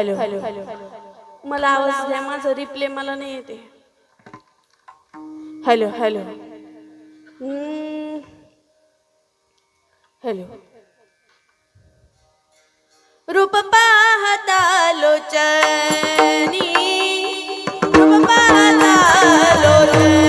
Hello मला आवाज द्या, माझा रिप्ले मला नाही येते. Hello hello hello. रूप पाहता लोचनी, रूप पाहता लोचनी,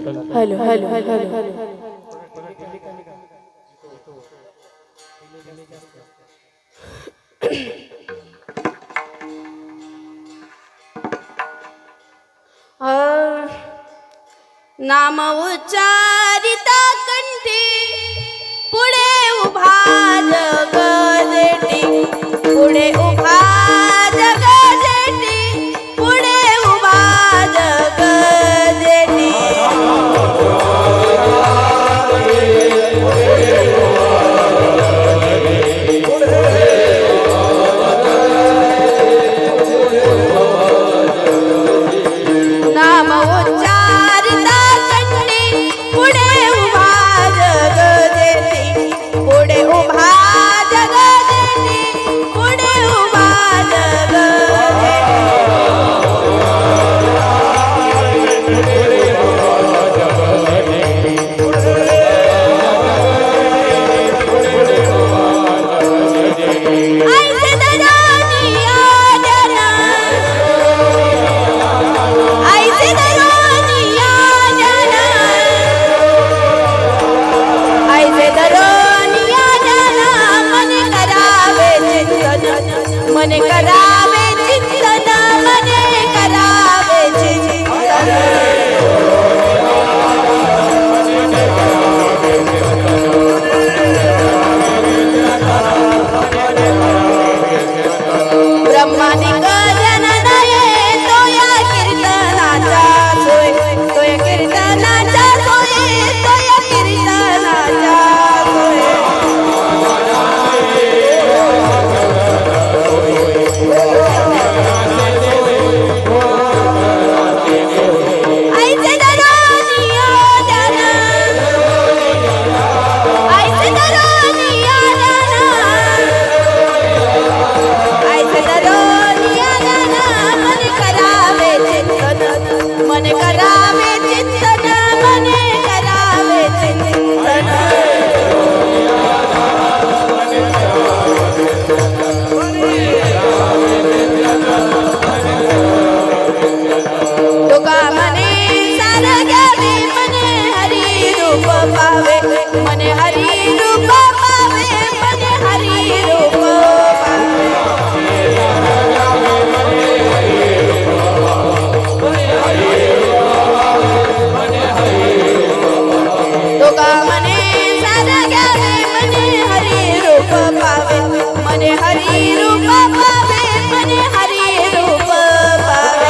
हॅलो हॅलो हॅलो नाम उच्चारिता कंठी पुढे उभा जगदेटी पुढे उभा जगदेटी पुढे उभा जगदेटी नाम उच्चारिता कंठी पुढे उभा जगदेटी पुढे उभा जगदेटी पुढे उभा जगदेटी ऐसे दरानी आजना ऐसे दरानी आजना ऐसे दरानी आजना मने करावे चिंतन मने करावे चिंतन मने करावे चिंतन ब्रह्मानिक जननये तोया कीर्तनाचा सोय तोया कीर्तनाचा सोय तोया कीर्तनाचा सोय ऐसे दरानी आजना ऐसे दरानी आजना ऐसे दरानी आजना मने करावे चिंतन मने करावे चिंतन मने करावे चिंतन तुका मने सार घ्यावे मने हरी रूप पावे मने हरी रूप पावे मने हरी रूप पावे तुका मने सार घ्यावे मने हरी रूप पावे मने हरी रूप पावे मने हरी रूप पावे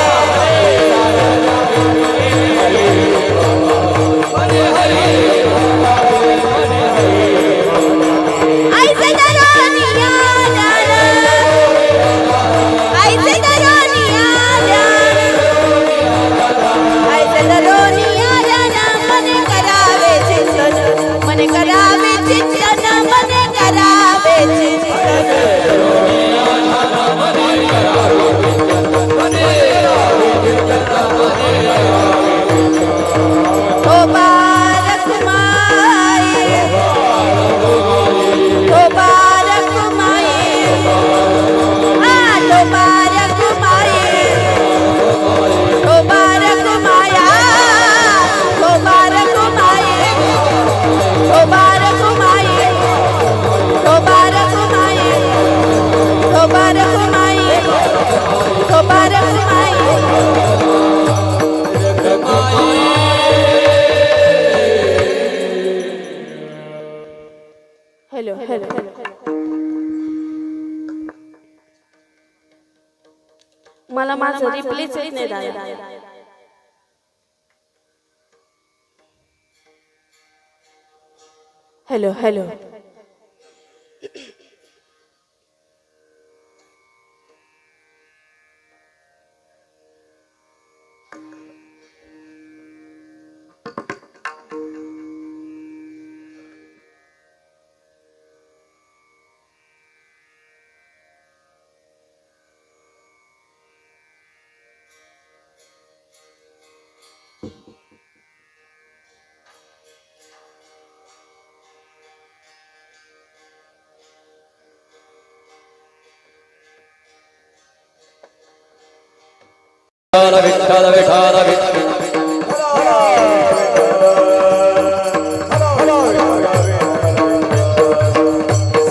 ऐसे दरानी आजना ऐसे दरानी आजना ऐसे दरानी आजना मने करावे चिंतन मने करावे चिंतन मने करावे चिंतन ओ बारक माई ओ बारक माई तो बारक माई तो बारक माया तो बारक माई तो बारक माई तो बारक माई तो बारक माई तो बारक माई हॅलो हॅलो मला माझं रिप्लेच येत नाही दादा हॅलो हॅलो विठ्ठल विठ्ठल विठ्ठल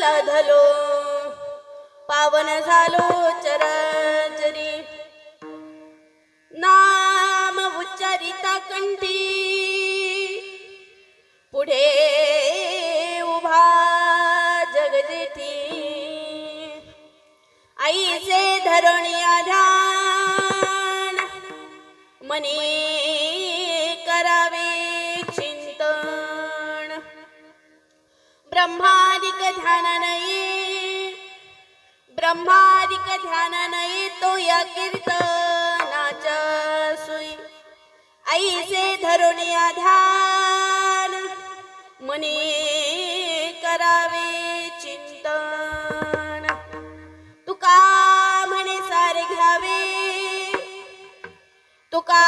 लाधलो पावन झालो चराचरी नाम उच्चारिता कंठी पुढे उभा जगजेठी आईचे धरणी ध्यान मनी करावे चिंतन ब्रह्मादिक ध्यान नये तो या कीर्तनाच्या सुई आईचे धरुणी ध्यान मनी करावे चिंतन तुका म्हणे सारे घ्यावे तुका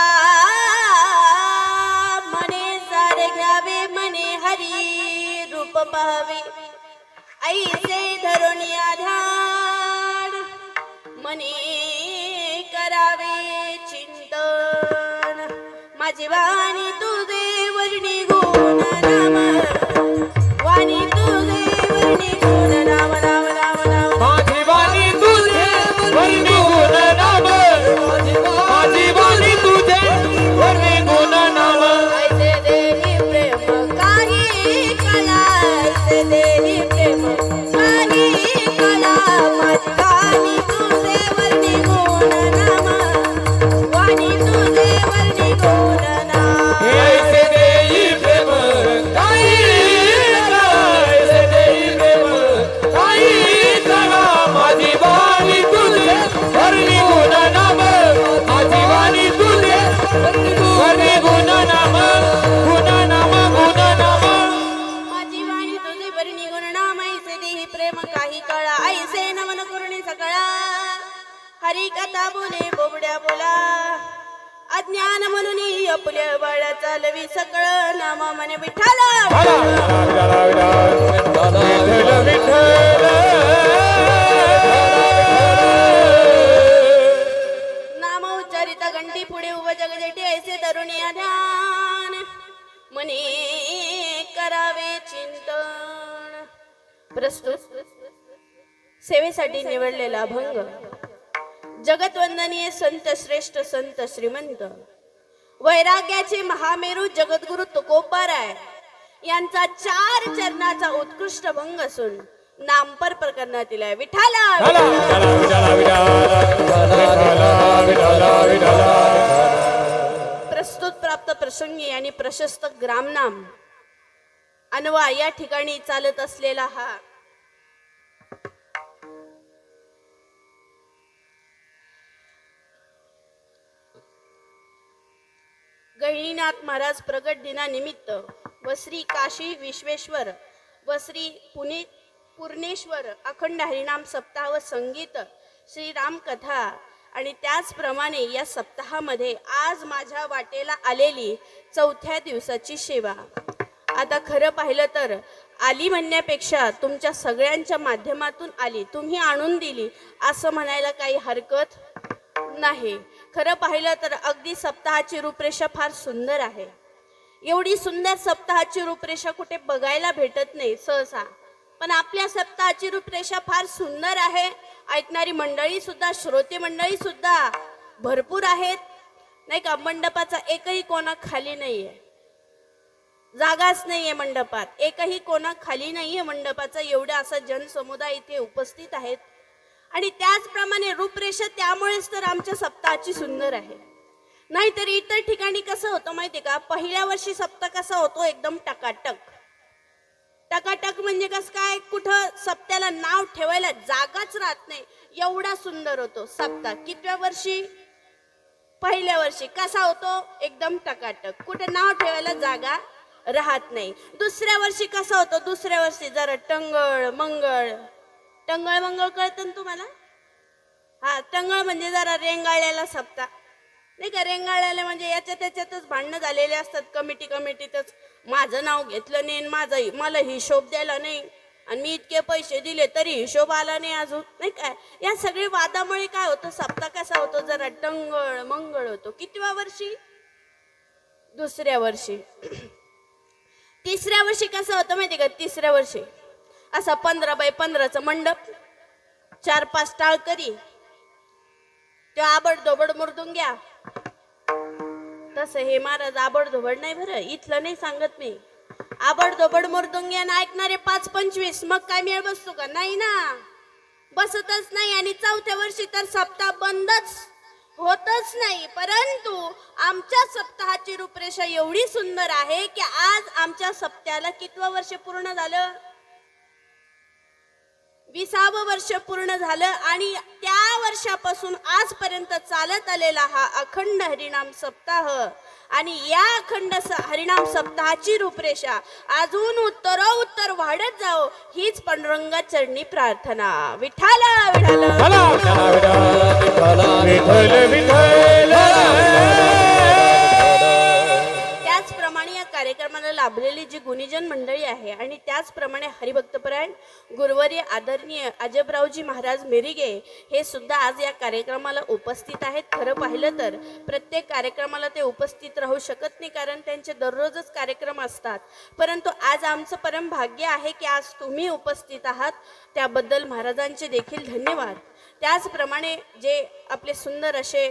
म्हणे सारे घ्यावे म्हणे हरी रूप पाहावे आईचे धरुणी ध्यान मनी करावे चिंतन माझी वाणी तुझे वर्णी गुण नाम वाणी तुझे वर्णी गुण नाम नाम नाम नाम माझी वाणी तुझे वर्णी गुण नाम माझी वाणी तुझे वर्णी गुण नाम ऐसे देही प्रेम काही कला ऐसे देही प्रेम काही कला माझी वाणी तुझे वर्णी गुण नाम वाणी तुझे वर्णी गुण नाम ऐसे देई प्रेम काही ऐसे देई प्रेम काही कळा माझी वाणी तुझे वर्णी गुण नाम माझी वाणी तुझे वर्णी गुण नाम गुण नाम गुण नाम माझी वाणी तुझे वर्णी गुण नाम ऐसे देही प्रेम काही कळा ऐसे नमन करुणी सकळा हरी कथा बोले बोबड्या बोला अज्ञान म्हणून आपल्या बाळा चालवी सकळ नाम म्हणे विठाला विठ्ठल विठ्ठल नाम उच्चारिता घंटी पुढे उभं जगजेठी ऐसे तरुणी ध्यान मने करावे चिंतन प्रस्तुत सेवेसाठी निवडलेला अभंग जगतवंदनीय संत श्रेष्ठ संत श्रीमंत वैराग्याचे महामेरू जगद्गुरु तुकोबाराय यांचा 4 चरणाचा उत्कृष्ट भंग असून नामपर प्रकरणात आहे विठाला प्रस्तुत प्राप्त प्रसंगी आणि प्रशस्त ग्रामनाम अनवा या ठिकाणी चालत असलेला हा गहिनीनाथ महाराज प्रगट दिनानिमित्त व श्री काशी विश्वेश्वर व श्री पूर्णेश्वर अखंड हरिनाम सप्ताह व संगीत श्रीराम कथा आणि त्याचप्रमाणे या सप्ताहामध्ये आज माझ्या वाटेला आलेली 4थ्या दिवसाची सेवा आता खरं पाहिलं तर आली म्हणण्यापेक्षा तुमच्या सगळ्यांच्या माध्यमातून आली तुम्ही आणून दिली असं म्हणायला काही हरकत नाही खरं पाहिलं तर अगदी सप्ताहाची रूपरेषा फार सुंदर आहे एवढी सुंदर सप्ताहाची रूपरेषा कुठे बघायला भेटत नाही सहसा पण आपल्या सप्ताहाची रूपरेषा फार सुंदर आहे ऐकणारी मंडळी सुद्धा श्रोते मंडळी सुद्धा भरपूर आहेत नाही का मंडपाचा एकही कोणा खाली नाहीये जागाच नाहीये मंडपात एकही कोणा खाली नाहीये मंडपाचा एवढा असा जनसमुदाय इथे उपस्थित आहेत आणि त्याचप्रमाणे रूपरेषा त्यामुळेच तर आमच्या सप्ताहाची सुंदर आहे नाहीतर इतर ठिकाणी कसं होतं माहिती का पहिल्या वर्षी सप्ताह कसा होतो एकदम टकाटक टकाटक म्हणजे कसं काय कुठं सप्त्याला नाव ठेवायला जागाच राहत नाही एवढा सुंदर होतो सप्ताह कितव्या वर्षी पहिल्या वर्षी कसा होतो एकदम टकाटक कुठे नाव ठेवायला जागा राहत नाही दुसऱ्या वर्षी कसा होतो दुसऱ्या वर्षी जरा टंगळ मंगळ कळतं ना तुम्हाला हा टंगळ म्हणजे जरा रेंगाळलेला सप्ताह नाही का रेंगाळलेला म्हणजे याच्या त्याच्यातच भांडणं झालेले असतात कमिटीतच माझं नाव घेतलं नाही मला हिशोब द्यायला नाही आणि मी इतके पैसे दिले तरी हिशोब आला नाही अजून नाही काय या सगळे वादामुळे काय होतं सप्ताह कसा होतो जरा टंगळ मंगळ होतो कितव्या वर्षी दुसऱ्या वर्षी तिसऱ्या वर्षी कसं होतं माहिती का तिसऱ्या वर्षी असा 15x15चा मंडप, 4-5 टाळकरी, तो आबडधोबड मुर्दुंग्या. तसं हे महाराज आबडधोबड नाही बरं, इथलं नाही सांगत मी. आबडधोबड मुर्दुंग्या ना ऐकणारे 5-25, मग काय मेळ बसतो का? नाही ना, बसतच नाही. आणि 4थ्या वर्षी तर सप्ताह बंदच होतच नाही. परंतु आमच्या सप्ताहाची रूपरेषा एवढी सुंदर आहे की आज आमच्या सप्त्याला कितवं वर्ष पूर्ण झालं? 20वं वर्ष पूर्ण झालं. आणि त्या वर्षापासून आजपर्यंत चालत आलेला हा अखंड हरिनाम सप्ताह, आणि या अखंड हरिनाम सप्ताहाची रूपरेषा अजून उत्तरोत्तर वाढत जाओ, हीच पांडुरंगा चरणी प्रार्थना. विठ्ठल विठ्ठल विठ्ठल विठ्ठल. त्याचप्रमाणे या कार्यक्रमाला लाभलेली जी गुणीजन मंडळी आहे, आणि त्याचप्रमाणे हरिभक्तपरायण गुरुवर्य आदरणीय अजबरावजी महाराज मेरिगे हे सुद्धा आज या कार्यक्रमाला उपस्थित आहेत. खरं पाहिलं तर प्रत्येक कार्यक्रमाला ते उपस्थित राहू शकत नाही, कारण त्यांचे दररोजच कार्यक्रम असतात. परंतु आज आमचं परम भाग्य आहे की आज तुम्ही उपस्थित आहात, त्याबद्दल महाराजांचे देखील धन्यवाद. त्याचप्रमाणे जे आपले सुंदर असे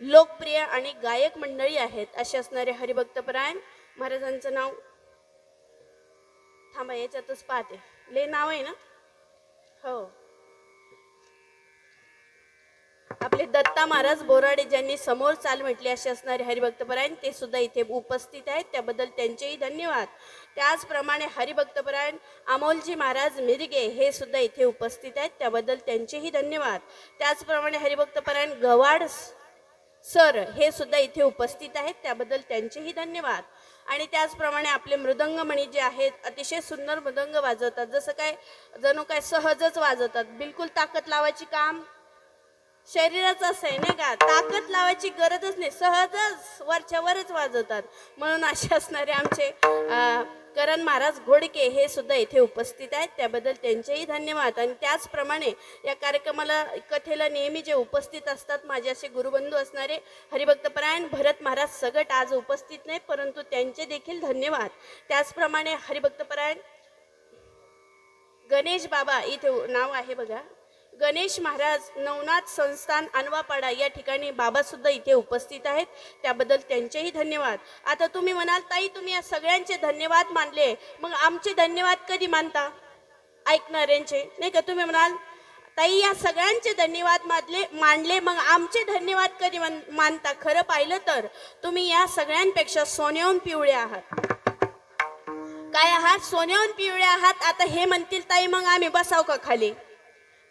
लोकप्रिय आणि गायक मंडळी आहेत, असे असणारे हरिभक्तपरायण महाराजांचं नाव थांबा, याच्यातच पाहते, ले नाव आहे ना, हो, आपले दत्ता महाराज बोराडे ज्यांनी समोर चाल म्हटली, असे असणारे हरिभक्तपरायण ते सुद्धा इथे उपस्थित आहेत, त्याबद्दल त्यांचेही धन्यवाद. त्याचप्रमाणे हरिभक्तपरायण अमोलजी महाराज मिरगे हे सुद्धा इथे उपस्थित आहेत, त्याबद्दल त्यांचेही धन्यवाद. त्याचप्रमाणे हरिभक्तपरायण गवाड सर हे सुद्धा इथे उपस्थित आहेत, त्याबद्दल त्यांचेही धन्यवाद. आणि त्याचप्रमाणे आपले मृदंगमणी जे आहेत, अतिशय सुंदर मृदंग वाजवतात, जसं काय जणू काय सहजच वाजवतात, बिलकुल ताकद लावायची काम शरीराचं असं आहे नाही का, ताकद लावायची गरजच नाही, सहजच वरच्या वरच वाजवतात. म्हणून असे असणारे आमचे करण महाराज घोडके हे सुद्धा इथे उपस्थित आहेत, त्याबद्दल त्यांचेही धन्यवाद. आणि त्याचप्रमाणे या कार्यक्रमाला कथेला नेहमी जे उपस्थित असतात माझे असे गुरुबंधू असणारे हरिभक्तपरायण भरत महाराज सगट आज उपस्थित नाही, परंतु त्यांचे देखील धन्यवाद. त्याचप्रमाणे हरिभक्तपरायण गणेश बाबा इथे नाव आहे बघा, गणेश महाराज नवनाथ संस्थान अनवापाडा या ठिकाणी बाबा सुद्धा इथे उपस्थित आहेत, त्याबद्दल त्यांचेही धन्यवाद. आता तुम्ही म्हणाल ताई तुम्ही या सगळ्यांचे धन्यवाद मानले, मग आमचे धन्यवाद कधी मानता? ऐकणाऱ्यांचे नाही का, तुम्ही म्हणाल ताई या सगळ्यांचे धन्यवाद मानले, मग आमचे धन्यवाद कधी मानता? खरं पाहिलं तर तुम्ही या सगळ्यांपेक्षा सोन्याहून पिवळे आहात. काय आहात? सोन्याहून पिवळे आहात. आता हे म्हणतील ताई मग आम्ही बसाव का खाली?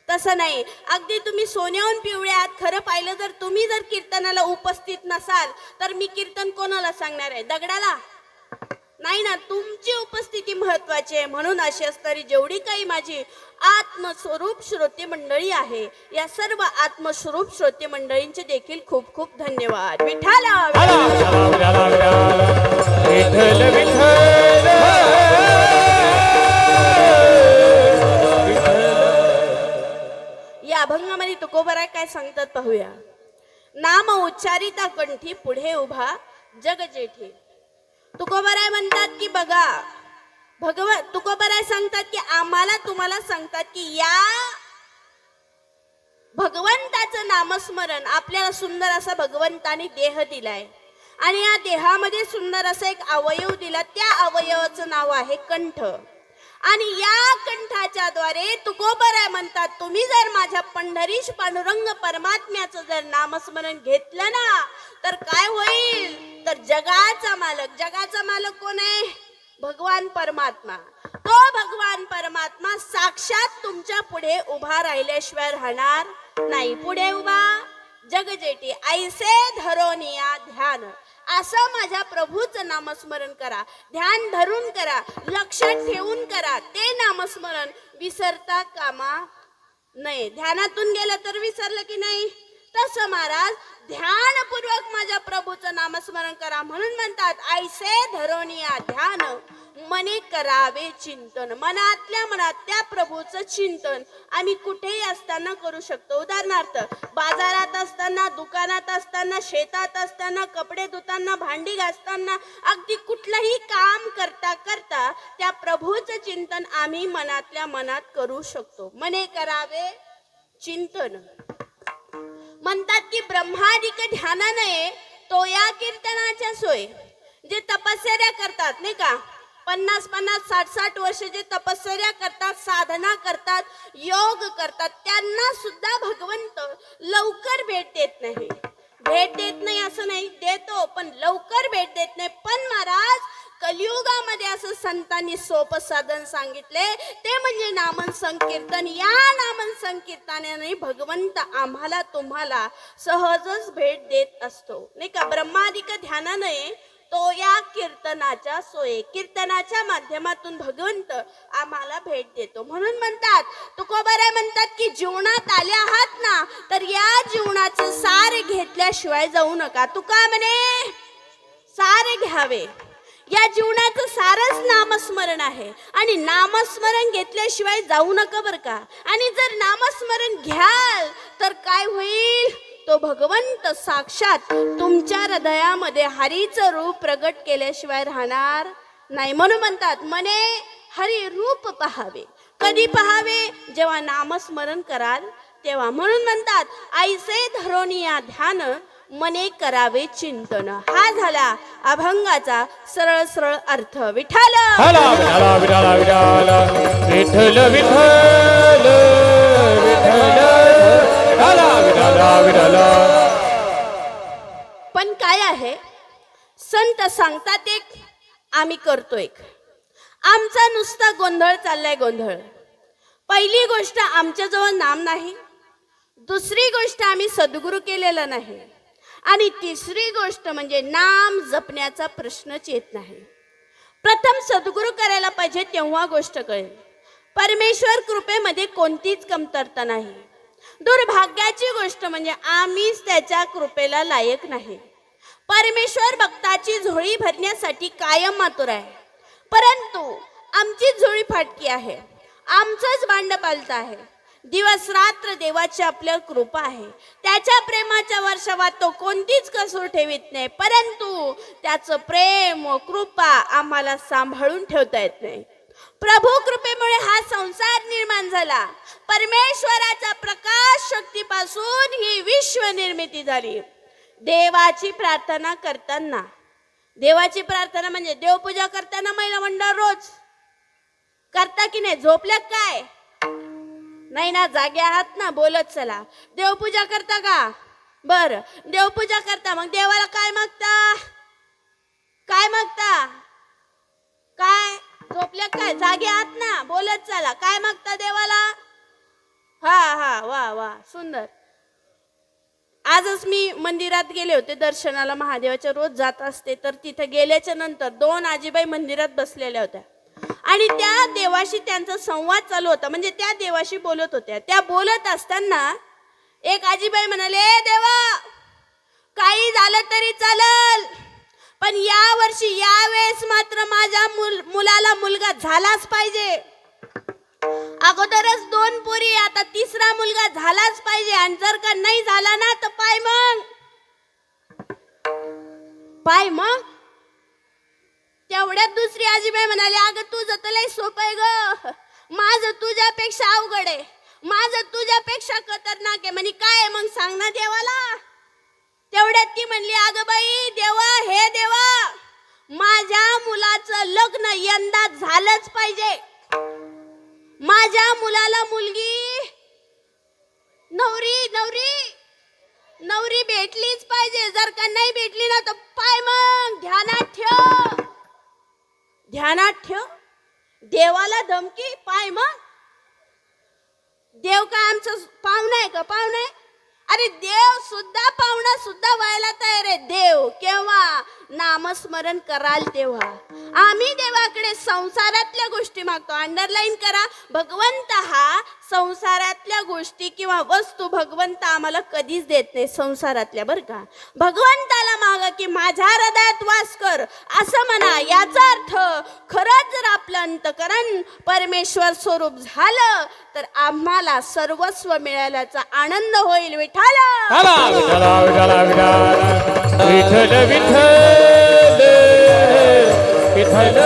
तसं नाही, अगदी तुम्ही सोन्याहून पिवळे आहात. खरं पाहिलं जर तुम्ही जर कीर्तनाला उपस्थित नसाल तर मी कीर्तन कोणाला सांगणार आहे? दगडाला नाही ना, तुमची उपस्थिती महत्वाची आहे. म्हणून अशी असणारी जेवढी काही माझी आत्मस्वरूप श्रोते मंडळी आहे, या सर्व आत्मस्वरूप श्रोते मंडळींचे देखील खूप खूप धन्यवाद. विठ्ठल विठ्ठल विठ्ठल. या अभंगामध्ये तुकोबराय काय सांगतात पाहूया. नाम उच्चारिता कंठी पुढे उभा जग जेठी. तुकोबराय म्हणतात की बघा तुकोबराय सांगतात की आम्हाला तुम्हाला सांगतात की या भगवंताचं नामस्मरण, आपल्याला सुंदर असा भगवंताने देह दिलाय आणि या देहामध्ये सुंदर असा एक अवयव दिला, त्या अवयवाचं नाव आहे कंठ. आणि या कंठाच्या द्वारे तुकोबराय म्हणतात तुम्ही जर माझ्या पंढरीश पांडुरंग परमात्म्याचं जर नामस्मरण घेतलं ना तर काय होईल? तर जगाचा मालक कोण आहे? भगवान परमात्मा. तो भगवान परमात्मा साक्षात तुमच्या पुढे उभा राहिल्याशिवाय राहणार नाही. पुढे उभा जगजेटी ऐसे धरोनिया ध्यान. असं माझ्या प्रभूचं नामस्मरण करा, ध्यान धरून करा, लक्षात ठेवून करा. ते नामस्मरण विसरता कामा नये. ध्यानातून गेलं तर विसरलं की नाही? तसं महाराज ध्यानपूर्वक माझ्या प्रभूचं नामस्मरण करा. म्हणून म्हणतात ऐसे धरोनिया ध्यान मने करावे चिंतन. मनातल्या मनात त्या प्रभूचं चिंतन आम्ही कुठेही असताना करू शकतो. उदाहरणार्थ बाजारात असताना, दुकानात असताना, शेतात असताना, कपडे धुताना, भांडी घासताना, अगदी कुठलंही काम करता करता त्या प्रभूचं चिंतन आम्ही मनातल्या मनात करू शकतो. मने करावे चिंतन. म्हणतात की ब्रह्मादिक ध्यानाने तो या कीर्तनाच्या सोय. जे तपश्चर्या करतात नाही का, 50-50, 60-60 वर्ष जे तपश्चर्या करतात, साधना करतात, योग करतात, त्यांना सुद्धा भगवंत लवकर भेट देत नाही. भेट देत नाही असं नाही, देतो पण लवकर भेट देत नाही. पण महाराज कलियुगामध्ये असं संतांनी सोपं साधन सांगितले, ते म्हणजे नामन संकीर्तन. या नामन संकीर्तनाने भगवंत आम्हाला तुम्हाला सहजच भेट देत असतो नाही का. ब्रह्मादिक ध्यानाने तो या कीर्तनाच्या सोयी, कीर्तनाच्या माध्यमातून भगवंत आम्हाला भेट देतो. म्हणून म्हणतात तुकोबाराय म्हणतात की जीवनात आले आहात ना, तर या जीवनाचं सार घेतल्याशिवाय जाऊ नका. तुका म्हणे सार घ्यावे. या जीवनाचं सारच नामस्मरण आहे आणि नामस्मरण घेतल्याशिवाय जाऊ नका बर का. आणि जर नामस्मरण घ्याल तर काय होईल, तो भगवंत साक्षात तुमच्या हृदयामध्ये हरीचं रूप प्रगट केल्याशिवाय राहणार नाही. म्हणून म्हणतात मने हरी रूप पहावे. कधी पहावे, जेव्हा नामस्मरण कराल तेव्हा. म्हणून म्हणतात ऐसे धरोनिया ध्यान मने करावे चिंतन. हा झाला अभंगाचा सरळ सरळ अर्थ. विठ्ठल हला विठाला विठाला विठाला विठ्ठल विठ्ठल विठ्ठल हला विठाला विठाला. पण काय आहे, संत सांगतात एक, आम्ही करतो एक. आमचा नुसता गोंधळ चाललाय, गोंधळ. पहिली गोष्ट आमच्याजवळ नाम नाही, दुसरी गोष्ट आम्ही सद्गुरू केलेला नाही, आणि तिसरी गोष्ट म्हणजे नाम जपण्याचा प्रश्नच येत नाही. प्रथम सद्गुरू करायला पाहिजे, तेव्हा गोष्ट कळेल. परमेश्वर कृपेमध्ये कोणतीच कमतरता नाही. दुर्भाग्याची गोष्ट म्हणजे आम्हीच त्याच्या कृपेला लायक नाही. परमेश्वर भक्ताची झोळी भरण्यासाठी कायम आतुर आहे, परंतु आमची झोळी फाटकी आहे, आमचंच भांड पालत आहे. दिवस रात्र देवाची आपल्या कृपा आहे, त्याच्या प्रेमाच्या वर्षावात तो कोणतीच कसोर ठेवीत नाही, परंतु त्याचं प्रेम व कृपा आम्हाला सांभाळून ठेवता येत नाही. प्रभू कृपेमुळे हा संसार निर्माण झाला. परमेश्वराच्या प्रकाश शक्तीपासून ही विश्व निर्मिती झाली. देवाची प्रार्थना करताना, देवाची प्रार्थना म्हणजे देवपूजा करताना महिला मंडळ रोज करता की नाही? झोपल्या काय? नाही ना, जागे आहात ना, बोलत चला. देवपूजा करता का? बर, देवपूजा करता, मग देवाला काय मागता? काय मागता? काय? झोपल्या काय? जागे आहात ना, बोलत चला. काय मागता देवाला? हा हा, वा वा, सुंदर. आजच मी मंदिरात गेले होते दर्शनाला, महादेवाच्या रोज जात असते. तर तिथे गेल्याच्या नंतर 2 आजीबाई मंदिरात बसलेल्या होत्या आणि त्या देवाशी त्यांचा संवाद चालू होता, म्हणजे त्या देवाशी बोलत होत्या. त्या बोलत असताना एक आजीबाई म्हणाले, देवा काही झालं तरी चालल, पण या वर्षी यावेळेस मात्र माझ्या मुलाला मुलगा झालाच पाहिजे. अगोदरच 2 पोरी, आता 3रा मुलगा झालाच पाहिजे. आणि जर का नाही झाला ना तर पाय मग तेवढ्यात दुसरी आजीबाई म्हणाली, अगं तुझं तर लय सोपं आहे ग, माझं तुझ्यापेक्षा अवघड आहे, माझं तुझ्यापेक्षा खतरनाक आहे. म्हणे काय मग सांग ना देवाला. तेवढ्यात ती म्हणली, अगं बाई देवा, हे देवा, माझ्या मुलाचं लग्न यंदा झालंच पाहिजे. माझ्या मुलाला मुलगी, नवरी भेटलीच पाहिजे. जर का नाही भेटली ना तर पाय मग. ध्यानात ठेव. देवाला धमकी, पाय मग. देव काय आमचं पाहुणा आहे का? पाहुणा आहे? अरे देव सुद्धा पाहुणा सुद्धा व्हायला तयार आहे. देव केव्हा? नामस्मरण कराल तेव्हा. आम्ही देवाकडे संसारातल्या गोष्टी मागतो. अंडरलाईन करा, भगवंत हा संसारातल्या गोष्टी किंवा वस्तू भगवंत आम्हाला कधीच देत नाही संसारातल्या, बरं का. भगवंताला मागा की माझ्या हृदयात वास कर असं म्हणा. याचा अर्थ खरंच जर आपलं अंतकरण परमेश्वर स्वरूप झालं तर आम्हाला सर्वस्व मिळाल्याचा आनंद होईल. विठ्ठल विठ्ठल विठ्ठल.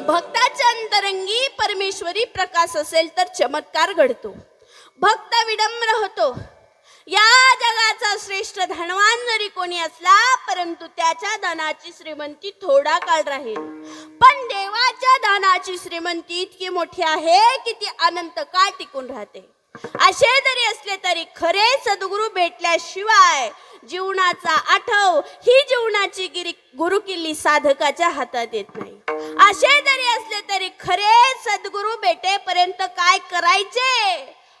भक्ताच्या अंतरंगी परमेश्वरी प्रकाश असेल तर चमत्कार घडतो. भक्त विडंबर होतो. या जगाचा श्रेष्ठ धनवान जरी कोणी असला परंतु त्याच्या धनाची श्रीमंती थोडा काळ राहील, पण देवाच्या धनाची श्रीमंती इतकी मोठी आहे की ती अनंत काळ टिकून राहते. असे जरी असले तरी खरे सद्गुरू भेटल्याशिवाय जीवनाचा आठव ही जीवनाची गुरुकिल्ली साधकाच्या हातात येत नाही. असे जरी असले तरी खरे सद्गुरू भेटेपर्यंत काय करायचे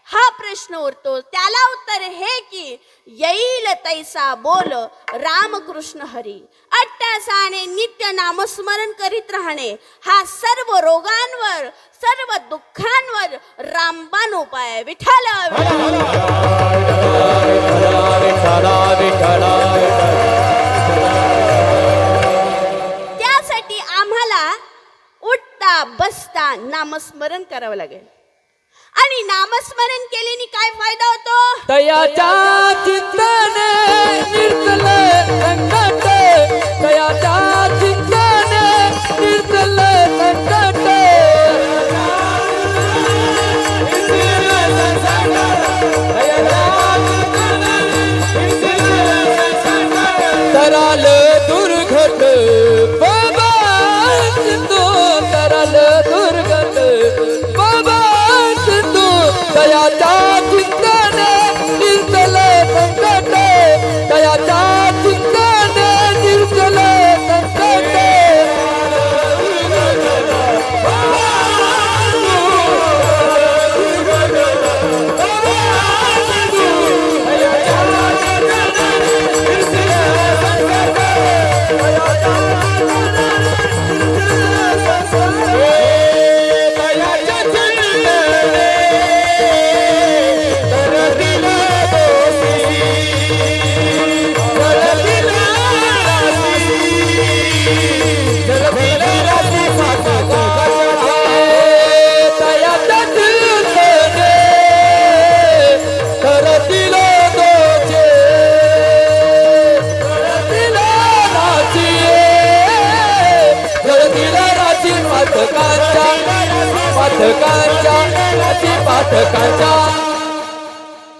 हा प्रश्न उरतो. त्याला उत्तर हे की येईल तैसा बोल रामकृष्ण हरी. अट्टासाने नित्य नामस्मरण करीत राहणे हा सर्व रोगांवर सर्व दुःखांवर रामबाण उपाय आहे. विठ्ठल त्यासाठी आम्हाला उठता बसता नामस्मरण करावं लागेल. आणि नामस्मरण केल्याने काय फायदा होतो? तयाच्या चिंतने निर्मल संकट, तयाच्या चिंतने निर्मल संकट, तराल दुर्घट बाबा सिंधू, तराल दुर्घट बाबा सिंधू, दयाच्या चिंतने निर्जल संकट, दयाच्या चिंतने निर्जल संकट,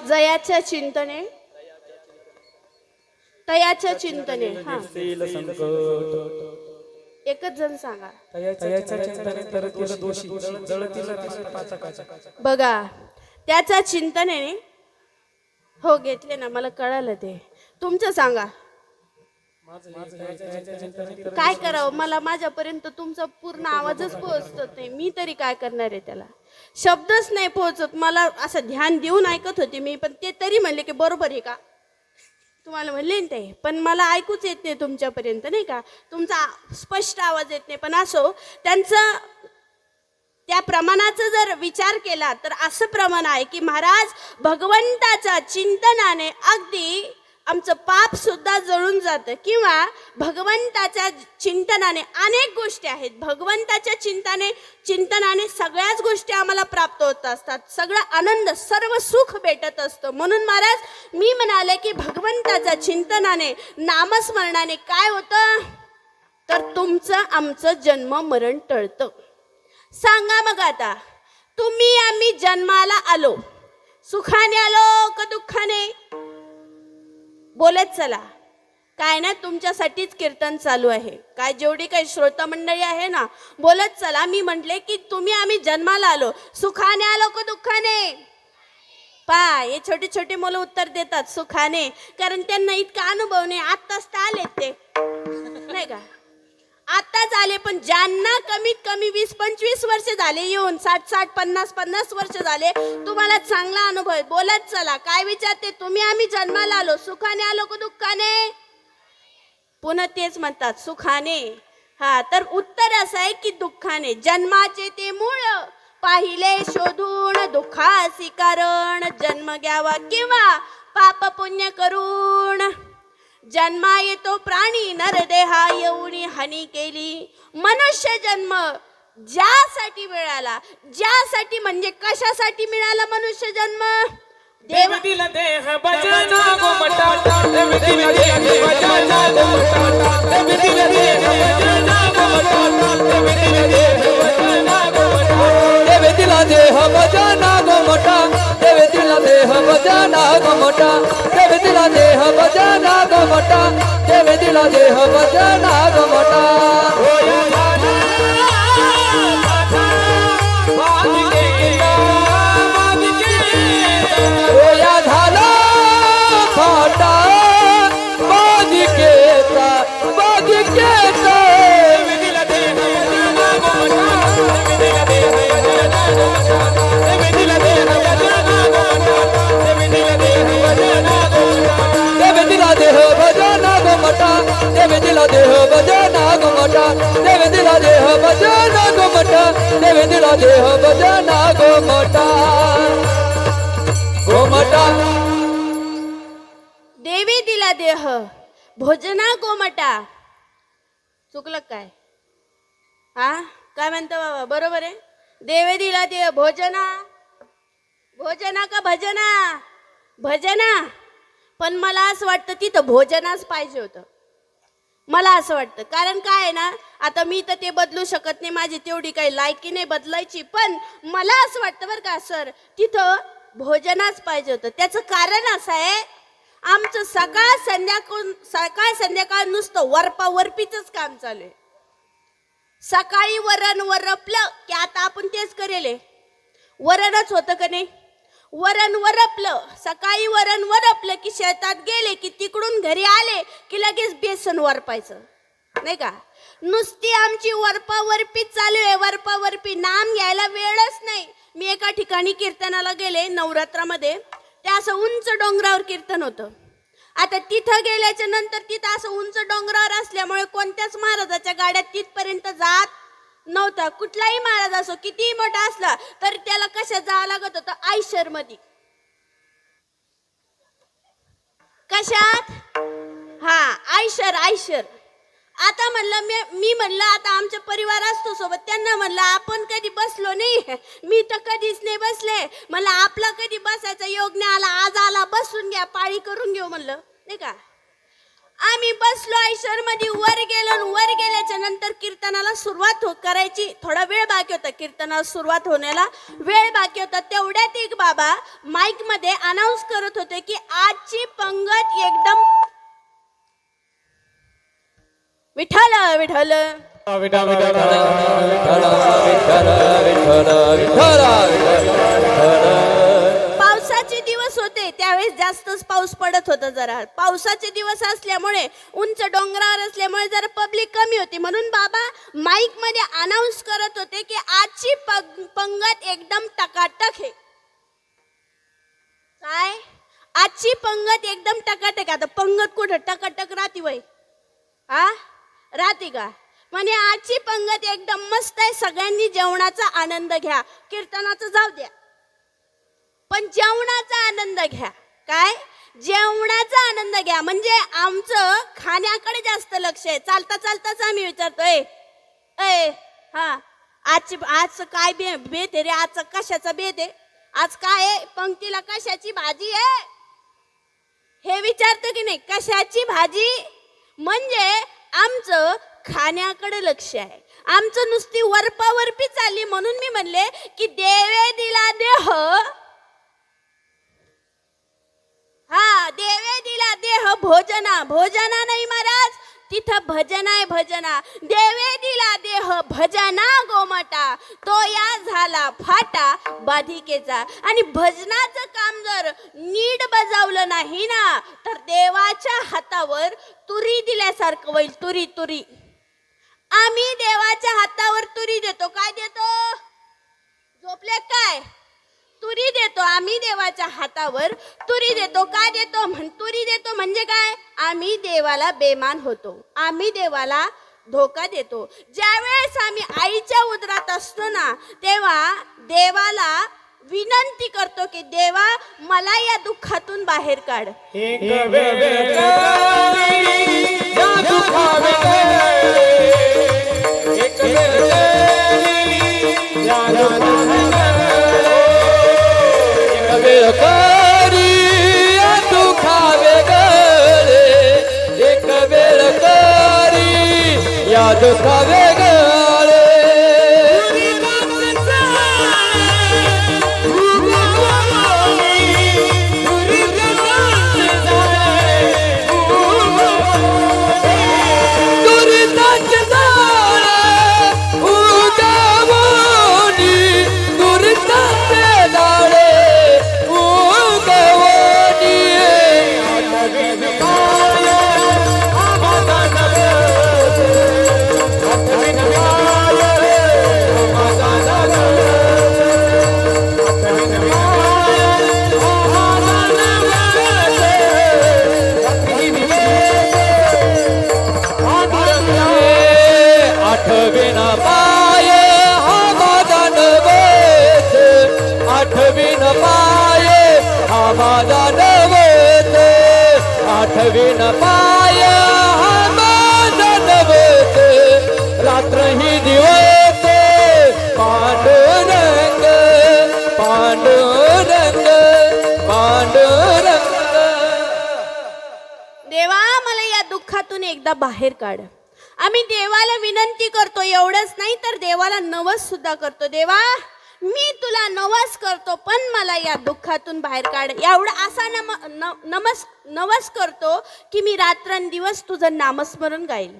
जयाच्या चिंतने तयाच्या चिंतने. हा एकच जण सांगा. बघा त्याच्या चिंतनेने हो घेतले ना, मला कळालं ते. तुमचं सांगा काय करावं. मला माझ्यापर्यंत तुमचा पूर्ण आवाजच पोहोचत नाही. मी तरी काय करणार आहे, त्याला शब्दच नाही पोहोचत. मला असं ध्यान देऊन ऐकत होते मी, पण ते तरी म्हणले की बरोबर आहे का तुम्हाला म्हणले ना ते, पण मला ऐकूच येत नाही तुमच्यापर्यंत, नाही का. तुमचा स्पष्ट आवाज येत नाही. पण असो, त्यांचं त्या प्रमाणाचा जर विचार केला तर असं प्रमाण आहे की महाराज भगवंताच्या चिंतनाने अगदी आमचं पाप सुद्धा जळून जातं, किंवा भगवंताच्या चिंतनाने अनेक गोष्टी आहेत. भगवंताच्या चिंतनाने सगळ्याच गोष्टी आम्हाला प्राप्त होत असतात. सगळा आनंद सर्व सुख भेटत असतं. म्हणून महाराज मी म्हणाले की भगवंताच्या चिंतनाने नामस्मरणाने काय होतं तर तुमचं आमचं जन्म मरण टळतं. सांगा मग आता, तुम्ही आम्ही जन्माला आलो, सुखाने आलो का दुःखाने? बोलत चला. काय ना तुमच्यासाठीच कीर्तन चालू आहे. काय जेवढी काही श्रोता मंडळी आहे ना, बोलत चला. मी म्हटले की तुम्ही आम्ही जन्माला आलो, सुखाने आलो का दुःखाने? हे छोटे छोटे मुलं उत्तर देतात सुखाने, कारण त्यांना इतका अनुभव नाही. आत्ताच तर आले ते, नाही का, आताच आले. पण ज्यांना कमीत कमी 20-25 वर्ष झाले येऊन, 60-60 50-50 वर्ष झाले, तुम्हाला चांगला अनुभव आहे. बोलत चला. काय विचारते? तुम्ही आम्ही जन्माला आलो, सुखाने आलो का दुःखाने? पुन्हा तेच म्हणतात सुखाने. हा, तर उत्तर असं आहे की दुःखाने. जन्माचे ते मूळ पाहिले शोधून, दुःखासी कारण जन्म घ्यावा किंवा पाप पुण्य करून. जन्मा येतो प्राणी नरदेहा येऊनी हानी केली. मनुष्य जन्म ज्यासाठी मिळाला, ज्यासाठी म्हणजे कशासाठी मिळाला मनुष्य जन्म? देव दिला देह भजना गोमटा, देव दिला देह भजना गोमटा, देव दिला देह भजना गोमटा, देव दिला देह भजना गोमटा, देव दिला देह भजना गोमटा, देव दिला देह भजना गोमटा, देव दिला देह भजना गोमटा, देव दिला देह भजना गोमटा. होया झाला होया झाला फाटा बाधिकेचा, बाधिकेचा. देव दिला देह भजना गोमटा, देव दिला देह भजना गोमटा, देव दिला देह भजना गोमटा, देव दिला देह भजना गोमटा, देव दिला देह भजना गोमटा, देव दिला देह भजना गोमटा, देव दिला देह भजना गोमटा, देव दिला देह भजना गोमटा. गोमटा देवी दिला देह भोजना गोमटा. चुकलं काय? हा, काय म्हणतो बाबा? बरोबर आहे. देवे दिला देह भोजना. भोजना का भजना? भजना. पण मला असं वाटतं तिथं भोजनाच पाहिजे होतं. मला असं वाटतं, कारण काय आहे ना, आता मी तर ते बदलू शकत नाही, माझी तेवढी काही लायकी नाही बदलायची. पण मला असं वाटतं बरं का सर, तिथं भोजनाच पाहिजे होतं. त्याचं कारण असं आहे, आमचं सकाळ संध्याकाळ नुसतं वरपावरपीच काम चालू आहे. सकाळी वरण वरपलं की आता आपण तेच करेल. वरणच होतं का नाही? वरण वरपलं, सकाळी वरण वरपलं की शेतात गेले की तिकडून घरी आले की लगेच बेसन वरपायचं, नाही का? नुसती आमची वरपावरपी चालू आहे, वरपावरपी. नाम घ्यायला वेळच नाही. मी एका ठिकाणी कीर्तनाला गेले नवरात्रामध्ये. ते असं उंच डोंगरावर कीर्तन होतं. आता तिथं गेल्याच्या नंतर तिथं असं उंच डोंगरावर असल्यामुळे कोणत्याच महाराजाच्या गाड्यात तिथपर्यंत जात नव्हता. कुठलाही महाराज असो, कितीही मोठा असला तर त्याला कशात जावं लागत होतं? आयशर मध्ये. कशात? हा, आयशर. आयशर. आता म्हणलं मी म्हणलं आता आमचा परिवार असतो सोबत, त्यांना म्हणलं आपण कधी बसलो नाही, मी तर कधीच नाही बसले. म्हणलं आपला कधी बसायचा योग नाही आला, आज आला, बसून घ्या, पाळी करून घेऊ म्हणलं, नाही का? आम्ही बसलो आयशर मध्ये. वर गेलो. वर गेल्याच्या नंतर कीर्तनाला सुरुवात करायची. थोडा वेळ बाकी होता कीर्तनाला सुरुवात होण्याला, वेळ बाकी होता. तेवढ्यात एक बाबा माईक मध्ये अनाऊन्स करत होते की आजची पंगत एकदम विठ्ठल विठ्ठल. विठा विठा पावसाचे दिवस होते त्यावेळेस जास्तच पाऊस पडत होता. जरा पावसाचे दिवस असल्यामुळे, उंच डोंगरावर असल्यामुळे जरा पब्लिक कमी होती. म्हणून बाबा माईक मध्ये अनाऊन्स करत होते की आजची पंगत एकदम टकाटक आहे. काय? आजची पंगत एकदम टकाटक. आता पंगत कुठं टकाटक राहती वय? हा, राहते का? म्हणे आजची पंगत एकदम मस्त आहे, सगळ्यांनी जेवणाचा आनंद घ्या. कीर्तनाचं जाऊ द्या, पण जेवणाचा आनंद घ्या. काय? जेवणाचा आनंद घ्या. म्हणजे आमचं खाण्याकडे जास्त लक्ष आहे. चालता चालताच आम्ही विचारतोय, हा, आजचं काय बेत आहे रे? आजचा कशाचा बेत आहे? आज काय आहे? पंक्तीला कशाची भाजी आहे हे विचारतो की नाही? कशाची भाजी? म्हणजे आमचं खाण्याकडे लक्ष आहे. आमचं नुसती वरपावरपी चालली. म्हणून मी म्हणले की देवे दिला देह. हा, देवे दिला देह भोजना. भोजना नाही महाराज, तिथं भजन आहे, भजना. देवे दिला देह भजना गोमटा, तो या झाला फाटा बाधिकेचा. आणि भजनाचं काम जर नीट बजावलं नाही ना तर देवाच्या हातावर तुरी दिल्यासारखं होईल. तुरी. तुरी. आम्ही देवाच्या हातावर तुरी देतो. काय देतो? झोपले काय? तुरी देतो आम्ही देवा देवाच्या हातावर तुरी देतो. का देतो? तुरी देतो म्हणजे काय? आम्ही देवाला बेमान होतो, आम्ही देवाला धोका देतो. ज्यावेळेस आम्ही आईच्या उदरात असतो ना, तेव्हा देवाला विनंती करतो की देवा मला या दुःखातून बाहेर काढ. एक वेळ करी या दुःखावेगळे, एक वेळ करी या दुःखावेगळे, एक वेळ करी या दुखावे गळे, एक वेळ करी या दुखावे गळे. दुरिताचे जाळे उगवणी, दुरिताचे जाळे उगवणी. आठवीन पाय हा माझा नवस, आठवीन पाय हा माझा नवस, आठवीन पाय हा माझा नवस. रात्र ही दिवस पांडुरंग, पांडुरंग, पांडुरंग. देवा मला या दुःखातून एकदा बाहेर काढ. आम्ही देवाला विनंती करतो, एवढंच नाही तर देवाला नवस सुद्धा करतो. देवा मी तुला नवस करतो, पण मला या दुःखातून बाहेर काढ. एवढं असा नवस करतो की मी रात्रंदिवस तुझं नामस्मरण गाईल,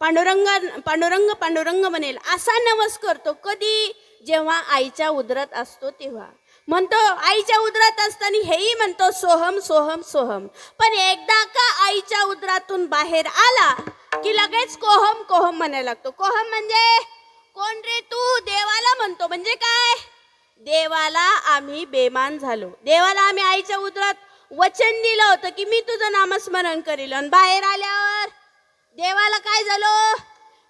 पांडुरंग पांडुरंग पांडुरंग म्हणेल, असा नवस करतो. कधी? जेव्हा आईच्या उदरात असतो तेव्हा म्हणतो. आईच्या उदरात असताना हेही म्हणतो सोहम सोहम सोहम. पण एकदा का आईच्या उदरातून बाहेर आला की लगेच कोहम कोहम म्हणायला लागतो. कोहम म्हणजे कोण रे तू? देवाला म्हणतो. म्हणजे काय? देवाला आम्ही बेमान झालो. देवाला आम्ही आईच्या उदरात वचन दिलं होतं की मी तुझं नामस्मरण करील, आणि बाहेर आल्यावर देवाला काय झालो?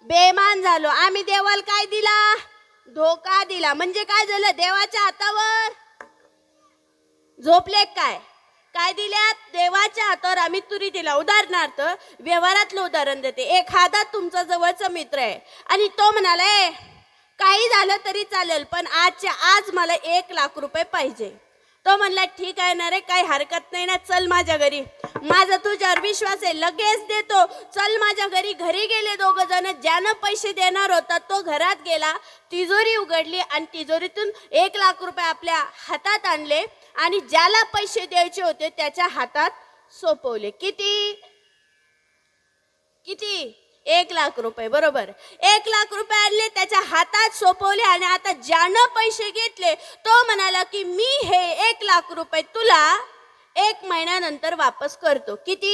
बेमान झालो. आम्ही देवाला काय दिला? धोका दिला. म्हणजे काय झालं? देवाच्या हातावर झोपले. काय काय दिल्यात? देवाच्या हातावर आम्ही तुरी दिला. उदाहरणार्थ व्यवहारातलं उदाहरण देते. एखादा तुमचा जवळचा मित्र आहे आणि तो म्हणाला काही झालं तरी चालेल, पण आजच्या आज मला 1,00,000 रुपये पाहिजे. तो म्हणला ठीक आहे ना रे, काही हरकत नाही ना, चल माझ्या घरी, माझा तुझ्यावर विश्वास आहे, लगेच देतो, चल माझ्या घरी. घरी गेले दोघं जण. ज्यानं पैसे देणार होता तो घरात गेला, तिजोरी उघडली आणि तिजोरीतून 1,00,000 रुपये आपल्या हातात आणले आणि ज्याला पैसे द्यायचे होते त्याच्या हातात सोपवले. किती किती? 1,00,000 रुपये. बरोबर. 1,00,000 रुपये आणले, त्याच्या हातात सोपवले, आणि आता ज्यानं पैसे घेतले तो म्हणाला की मी हे 1,00,000 रुपये तुला 1 महिन्यानंतर वापस करतो. किती?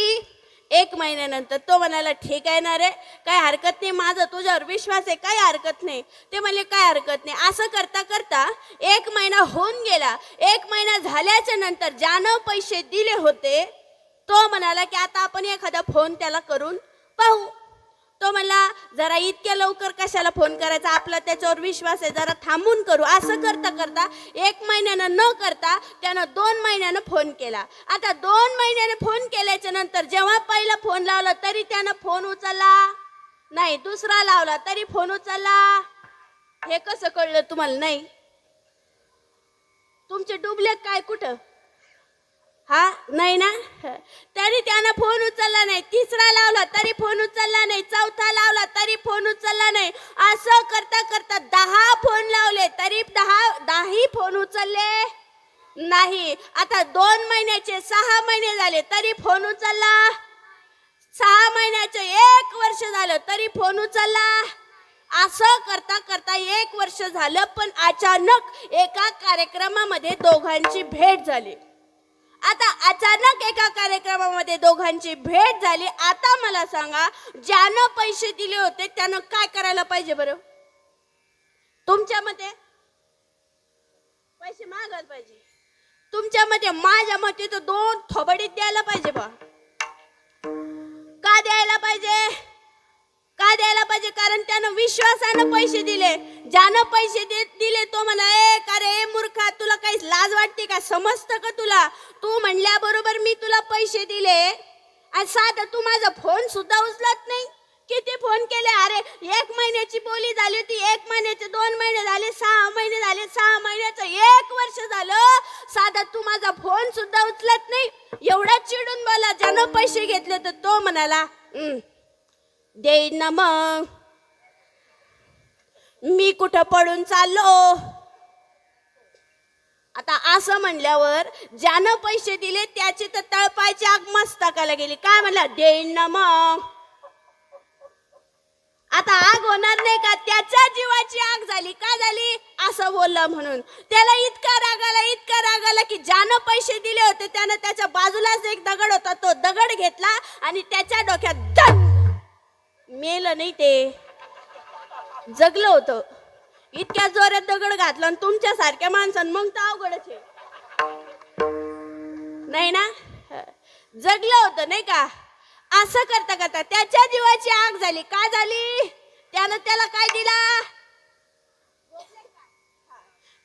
1 महिन्यानंतर. तो म्हणाला ठीक आहे ना रे, काय हरकत नाही, माझा तुझ्यावर विश्वास आहे, काही हरकत नाही. ते म्हणले काय हरकत नाही. असं करता करता 1 महिना होऊन गेला. 1 महिना झाल्याच्या नंतर ज्यानं पैसे दिले होते तो म्हणाला की आता आपण एखादा फोन त्याला करून पाहू. तो म्हणला जरा इतक्या लवकर कशाला फोन करायचा, आपला त्याच्यावर विश्वास आहे, जरा थांबून करू. असं करता करता 1 महिन्यानं न करता त्यानं 2 महिन्यानं फोन केला. आता 2 महिन्यानं फोन केल्याच्या नंतर जेव्हा पहिला फोन लावला तरी त्यानं फोन उचलला नाही, दुसरा लावला तरी फोन उचलला. हे कसं कळलं तुम्हाला? नाही, तुमचे डुबले काय कुठं? हा नाही ना. तरी त्यानं फोन उचलला नाही. तिसरा लावला तरी फोन उचलला नाही. चौथा लावला तरी फोन उचलला नाही. असं करता करता 10 फोन लावले तरी 10ही फोन उचलले नाही. आता 2 महिन्याचे 6 महिने झाले तरी फोन उचलला. 6 महिन्याचे 1 वर्ष झालं तरी फोन उचलला. असं करता करता 1 वर्ष झालं. पण अचानक एका कार्यक्रमामध्ये दोघांची भेट झाली. आता अचानक एका कार्यक्रमामध्ये दोघांची भेट झाली. आता मला सांगा, ज्यानं पैसे दिले होते त्यानं काय करायला पाहिजे बरं? तुमच्या मते पैसे मागायला पाहिजे. तुमच्या मते, माझ्या मते तर 2 थोबडीत द्यायला पाहिजे बा. का द्यायला पाहिजे? का द्यायला पाहिजे? कारण त्यानं विश्वासानं पैसे दिले. ज्यानं पैसे दिले तो म्हणा, ए का रे मूर्खा, तुला काही लाज वाटते का? समजतं का तुला? तू म्हणल्याबरोबर मी तुला पैसे दिले आणि साधा तू माझा फोन सुद्धा उचलत नाही. किती फोन केले? अरे 1 महिन्याची बोली झाली होती, 1 महिन्याचे 2 महिने झाले, 6 महिने झाले, 6 महिन्याचं 1 वर्ष झालं, साधा तू माझा फोन सुद्धा उचलत नाही. एवढा चिडून बोला. ज्यानं पैसे घेतले तर तो म्हणाला, देईन ना मग, मी कुठं पडून चाललो. आता असं म्हणल्यावर ज्यानं पैसे दिले त्याची तर तळपायची आग मस्तकाला गेली. काय म्हणला? देईन ना मग. आता आग होणार नाही का? त्याच्या जीवाची आग झाली. का झाली? असं बोलला म्हणून. त्याला इतका राग आला की ज्यानं पैसे दिले होते त्यानं त्याच्या बाजूलाच एक दगड होता, तो दगड घेतला आणि त्याच्या डोक्यात धन. मेलं नाही, ते जगलं होतं. इतक्या जोरात दगड घातला आणि तुमच्या सारख्या माणसानं मग तर अवघडच आहे, नाही ना? जगलं होतं नाही का? असं करता करता त्याच्या जीवाची आग झाली. का झाली? त्यानं त्याला काय दिला?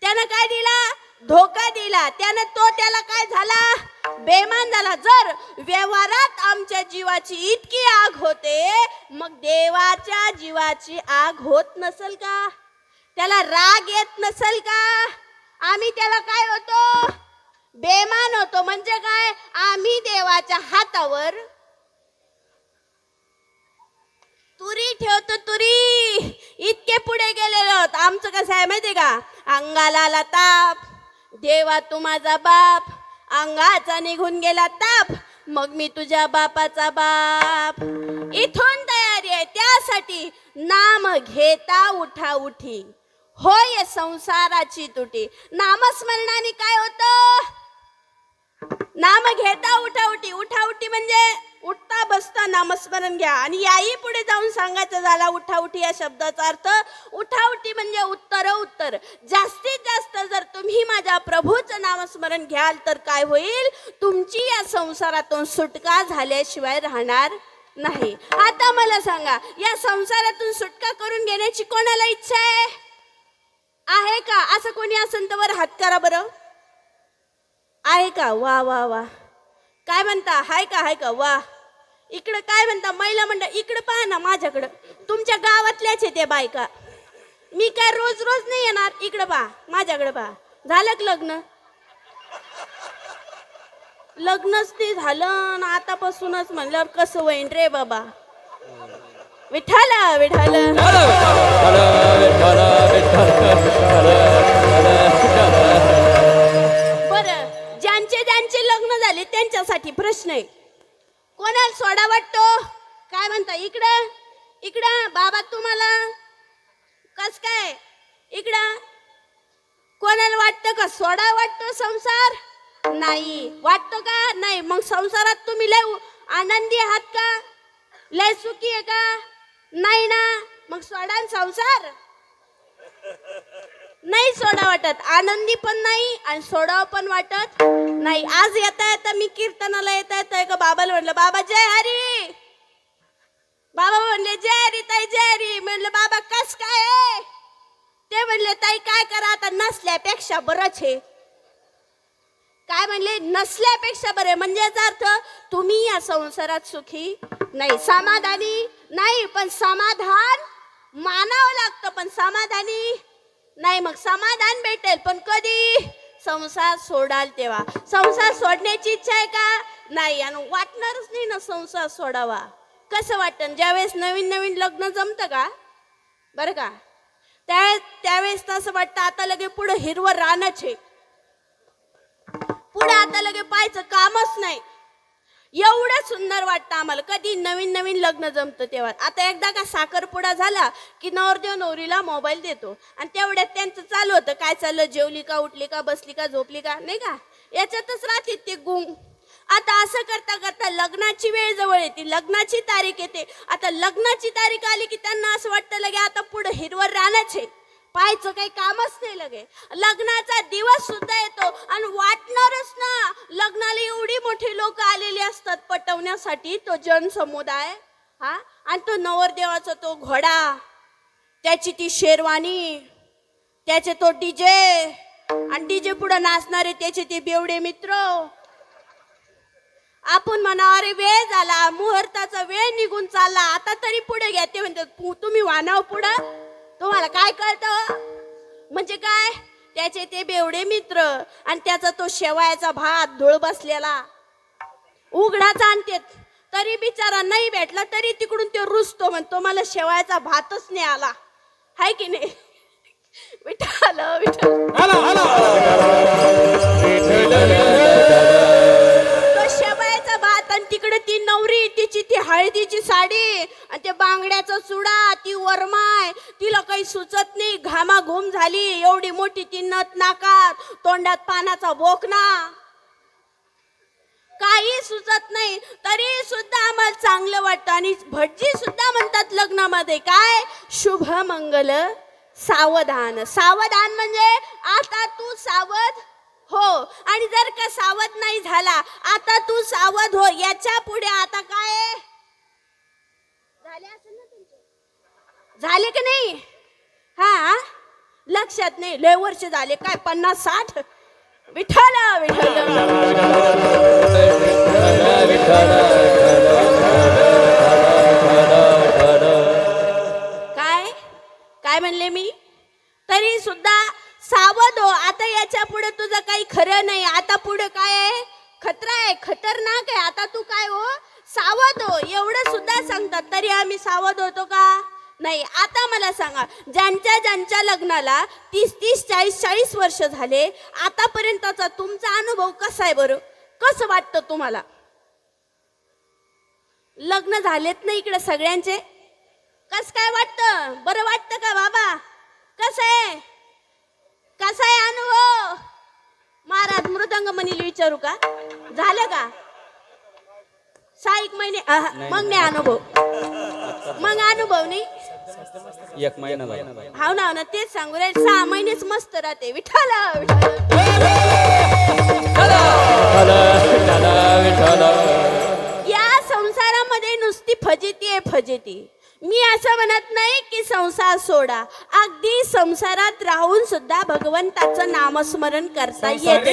त्यानं काय दिला? धोका दिला. त्यानं तो त्याला काय झाला? बेमान झाला. जर व्यवहारात आमच्या जीवाची इतकी आग होते, मग देवाच्या जीवाची आग होत नसेल का? त्याला राग येत नसेल का? आम्ही त्याला काय होतो? बेमान होतो. म्हणजे काय? आम्ही देवाच्या हातावर तुरी ठेवतो, तुरी. इतके पुढे गेलेलो आहोत. आमचं कसं आहे माहितीये का? अंगाला आला ताप, देवा तू माझा बाप. अंगाचा निघून गेला ताप, मग मी तुझ्या बापाचा बाप. इथून तयारी आहे. त्यासाठी नाम घेता उठा उठी, होय संसाराची तुटी. नामस्मरणाने काय होतं? नाम घेता उठा उठी. उठा उठी म्हणजे उठता बसता नामस्मरण घ्या. आणि याही पुढे जाऊन सांगायचं झाला उठा उठी या शब्दाचा अर्थ. उठा उठी म्हणजे उत्तर. जास्तीत जास्त जर तुम्ही माझ्या प्रभूचं नामस्मरण घ्याल तर काय होईल? तुमची या संसारातून सुटका झाल्याशिवाय राहणार नाही. आता मला सांगा, या संसारातून सुटका करून घेण्याची कोणाला इच्छा आहे का? असं कोणी असेल तर वर हात करा बरं. आहे का? वा वा वा. काय म्हणता? हाय का? वा. इकडं काय म्हणता? महिला मंडळ इकडं पहा ना माझ्याकडं. तुमच्या गावातल्याच आहे त्या बायका. मी काय रोज रोज नाही येणार. इकडं पहा, माझ्याकडे पहा. झालं का लग्न? लग्नच ते झालं ना आतापासूनच म्हणल्यावर कसं होईन रे बाबा. विठ्ठल विठ्ठल. बरं, ज्यांचे लग्न झाले त्यांच्यासाठी प्रश्न आहे. कोणाला सोडा वाटतो? काय म्हणता? इकडं बाबा तुम्हाला कस काय? इकडं कोणाला वाटतं का सोडा वाटतो संसार? नाही. वाटतो का? नाही. मग संसारात तुम्ही लय आनंदी आहात का? लय सुखी आहे का? नाही ना. मग सोडा संसार? नाही सोडा वाटत. आनंदी पण नाही आणि सोडावं पण वाटत नाही. आज येता मी कीर्तनाला येता एका बाबाला म्हणलं, बाबा जय हरी. बाबा म्हणले जय हरी ताई, जय हरी. म्हणलं बाबा कस काय आहे? ते म्हणले ताई काय करा आता, नसल्यापेक्षा बरंच आहे. काय म्हणले? नसल्यापेक्षा बरे. म्हणजे याचा अर्थ तुम्ही या संसारात सुखी नाही, समाधानी नाही. पण समाधान मानावं लागतं, पण समाधानी नाही. मग समाधान भेटेल पण कधी? संसार सोडाल तेव्हा. संसार सोडण्याची इच्छा आहे का? नाही. आणि वाटणारच नाही ना संसार सोडावा. कसं वाटतं? ज्यावेळेस नवीन लग्न जमतं का बरं का, त्यावेळेस तसं वाटतं आता लगे पुढे हिरवं रानच आहे, पुढे आता लगे पाहायचं कामच नाही. एवढं सुंदर वाटतं आम्हाला कधी नवीन लग्न जमतं तेव्हा. आता एकदा का साखरपुडा झाला की नवरदेव नवरीला मोबाईल देतो आणि तेवढ्यात त्यांचं चालू होतं काय चाललं, जेवली का, उठली का, बसली का, झोपली का, नाही का, याच्यातच राहते ते गुंग. आता असं करता करता लग्नाची वेळ जवळ येते, लग्नाची तारीख येते. आता लग्नाची तारीख आली की त्यांना असं वाटतं लगे आता पुढे हिरवं रानच आहे. पाहायचं काही कामच नाही लगे. लग्नाचा दिवस सुद्धा येतो आणि वाटणारच ना, लग्नाला एवढी मोठी लोक आलेली असतात पटवण्यासाठी, तो जनसमुदाय हा, आणि तो नवरदेवाचा तो घोडा, त्याची ती शेरवानी, त्याचे तो डीजे, आणि डीजे पुढे नाचणारे त्याचे ते बेवडे मित्र. आपण म्हणा अरे वेळ झाला, मुहूर्ताचा वेळ निघून चालला, आता तरी पुढे घ्या. ते म्हणतात तुम्ही वानाव पुढं, तुम्हाला काय कळतं? म्हणजे काय, त्याचे ते बेवडे मित्र आणि त्याचा तो शेवायाचा भात धूळ बसलेला उघडाचा आणतेत, तरी बिचारा नाही भेटला तरी तिकडून ते रुसतो, म्हणतो मला शेवायाचा भातच नाही आला, हाय की नाही? विठ्ठल विठ्ठल, तो शेवायाचा भात आणि तिकडे ती नवरी, तिची ती हळदीची साडी आणि ते बांगड्याचा चुडा, ती वरमाय, तिला काही सुचत नाही, घामाघूम झाली, एवढी मोठी ती नथ नाकात, तोंडात पानाचा बोकना, काही सुचत नाही, तरी सुद्धा आम्हाला चांगलं वाटतं. आणि भटजी सुद्धा म्हणतात लग्नामध्ये काय, शुभ मंगल सावधान. सावधान म्हणजे आता तू सावध हो, आणि जर का सावध नाही झाला, आता तू सावध हो, याच्या पुढे आता काय झाले असेल ना तुमचे, झाले की नाही? हा, लक्षात नाही, लय वर्ष झाले, काय 50-60? विठ्ठल विठ्ठल, काय काय म्हणले मी? तरी सुद्धा सावध हो, आता याच्या पुढे तुझं काही खरं नाही, आता पुढे काय आहे, खतरा आहे, खतरनाक आहे, आता तू काय हो, सावध हो, एवढं सुद्धा सांगतात, तरी आम्ही सावध होतो का? नाही. आता मला सांगा, ज्यांच्या लग्नाला 30-30, 40-40 वर्ष झाले, आतापर्यंतचा तुमचा अनुभव कसा आहे बरं? कसं वाटतं तुम्हाला? लग्न झालेत ना इकडे सगळ्यांचे, कस काय वाटतं बरं? वाटतं का बाबा? कसं आहे, कसा आहे अनुभव? महाराज मृदंग म्हणील विचारू का? झालं का 6 महिने? मग नाही अनुभव, मग अनुभव नाही, 1 महिना झाला. हाव ना, तेच सांगू रे, 6 महिनेच मस्त राहते. विठ्ठल या संसारामध्ये नुसती फजिती आहे, फजिती. मी असं म्हणत नाही की संसार सोडा, अगदी संसारात राहून सुद्धा भगवंताचं नामस्मरण करता येते.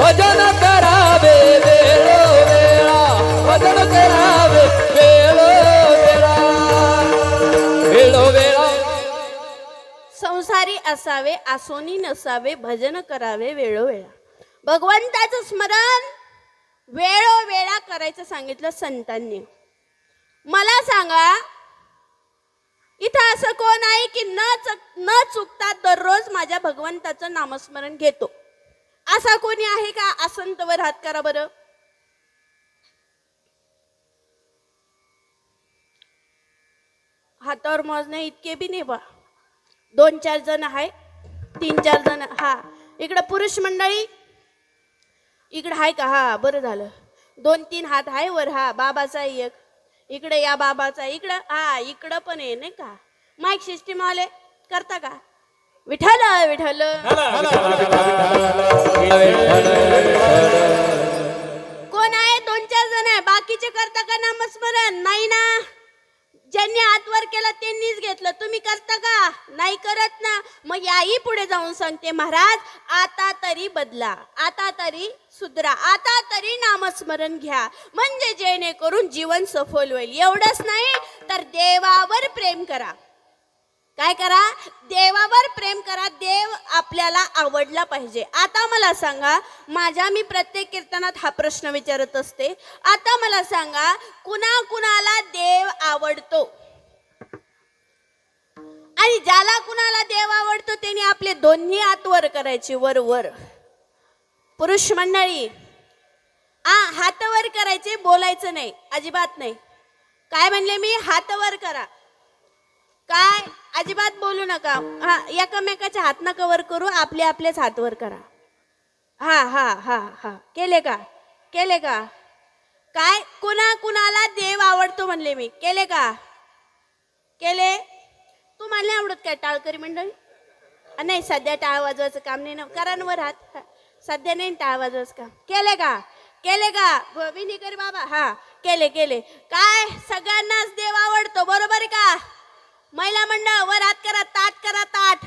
भजन करावे वेळोवेळा, भजन करावे वेळोवेळा, वेळोवेळा. संसारी असावे आसोनी नसावे, भजन करावे वेळोवेळा. भगवंताचं स्मरण वेळोवेळा करायचं सांगितलं संतांनी. मला सांगा, इथं असं कोण आहे की न चुकता दररोज माझ्या भगवंताचं नामस्मरण घेतो? असा कोणी आहे का? आसंतवर हात करा बरं. हातावर मोजणे इतके बी नाही बा, 2-4 जण आहे, 3-4 जण. हा, इकडं पुरुष मंडळी इकडं आहे का? हा, बरं झालं, 2-3 हात आहे वर. हा, बाबाचा एक इकडे, या बाबाचा इकडं, हा इकडं पण आहे नाही का? माईक सिस्टीम वाले करता का? विठ्ठल विठ्ठल. कोण आहे? 2-4 जण आहे. बाकीचे करता का नामस्मरण? नाही ना. ज्यांनी हात वर केला त्यांनीच घेतलं. तुम्ही करता का? नाही करत ना. मग याही पुढे जाऊन सांगते, महाराज आता तरी बदला, आता तरी सुधरा, आता तरी नामस्मरण घ्या, म्हणजे जेणेकरून जीवन सफल होईल. एवढंच नाही तर देवावर प्रेम करा. काय करा? देवावर प्रेम करा. देव आपल्याला आवडला पाहिजे. आता मला सांगा, मी प्रत्येक कीर्तनात हा प्रश्न विचारत असते. आता मला सांगा, कुणाला देव आवडतो? आणि ज्याला कुणाला देव आवडतो त्यांनी आपले दोन्ही हात वर करायचे, वर वर. पुरुष मंडळी, हात वर करायचे, बोलायचं नाही, अजिबात नाही. काय म्हणले मी? हात वर करा. काय? अजिबात बोलू नका. एकमेकाचे हात नका वर करू, आपले आपलेच हात वर करा. हा हा हा हा केले का? केले का? काय कुणाला देव आवडतो म्हणले मी, केले का? केले? तुम्हाला नाही आवडत काय टाळकरी मंडळी? नाही सध्या टाळ वाजवायचं काम नाही ना, कारण वर हात सध्या नाही टाळ वाजवायचं काम. केले का? केले का? विनिकर बाबा हा केले केले. काय सगळ्यांनाच देव आवडतो बरोबर आहे का? महिला मंडळ वर हात करा, ताट करा ताट.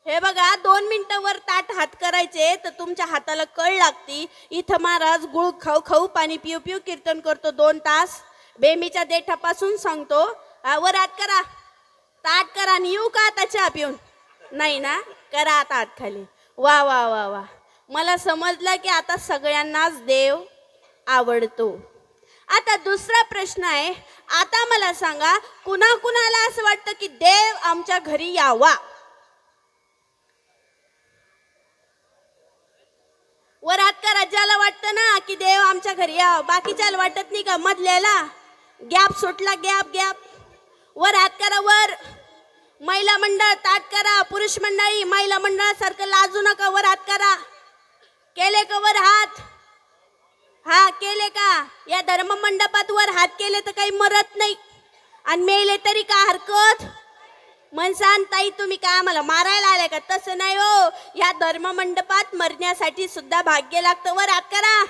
हे बघा 2 मिनिटं वर ताट हात करायचे तर तुमच्या हाताला कळ लागती. इथं महाराज गुळ खाऊ खाऊ पाणी पिऊ पिऊ कीर्तन करतो 2 तास. बेमीच्या देठापासून सांगतो. वर हात करा, ताट करा आणि येऊ का आता चहा पिऊन? नाही ना, करा आता हात खाली. वा वा वा वा, मला समजलं की आता सगळ्यांनाच देव आवडतो. आता दुसरा प्रश्न आहे. आता मला सांगा कुणाला असं वाटतं की देव आमच्या घरी यावा? वर हात करा ज्याला वाटतं ना की देव आमच्या घरी यावा. बाकीच्याला वाटत नाही का? मधल्याला गॅप सुटला, गॅप गॅप. वर हात करा वर. महिला मंडळ ताट करा. पुरुष मंडळी महिला मंडळासारखं लाजू नका, वर हात करा. केले का वर हात? हा केले का? या धर्म मंडपात वर हात केले तर काही मरत नाही आणि मेले तरी का हरकत? मनसान ताई तुम्ही काय आम्हाला मारायला आले का? तसं नाही हो, या धर्म मंडपात मरण्यासाठी सुद्धा भाग्य लागतं. वर हात करा.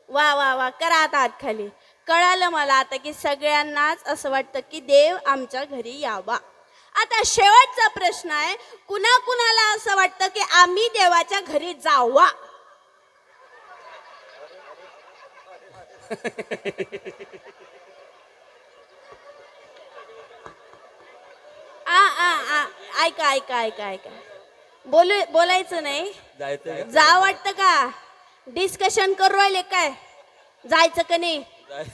वा वा वा, करा आता हात खाली. कळालं मला आता की सगळ्यांनाच असं वाटतं की देव आमच्या घरी यावा. आता शेवटचा प्रश्न आहे. कुणाला असं वाटतं की आम्ही देवाच्या घरी जावा? ऐका ऐका ऐका ऐका, बोलायचं नाही. जा वाटतं का? डिस्कशन करू राहिले काय? जायचं का नाही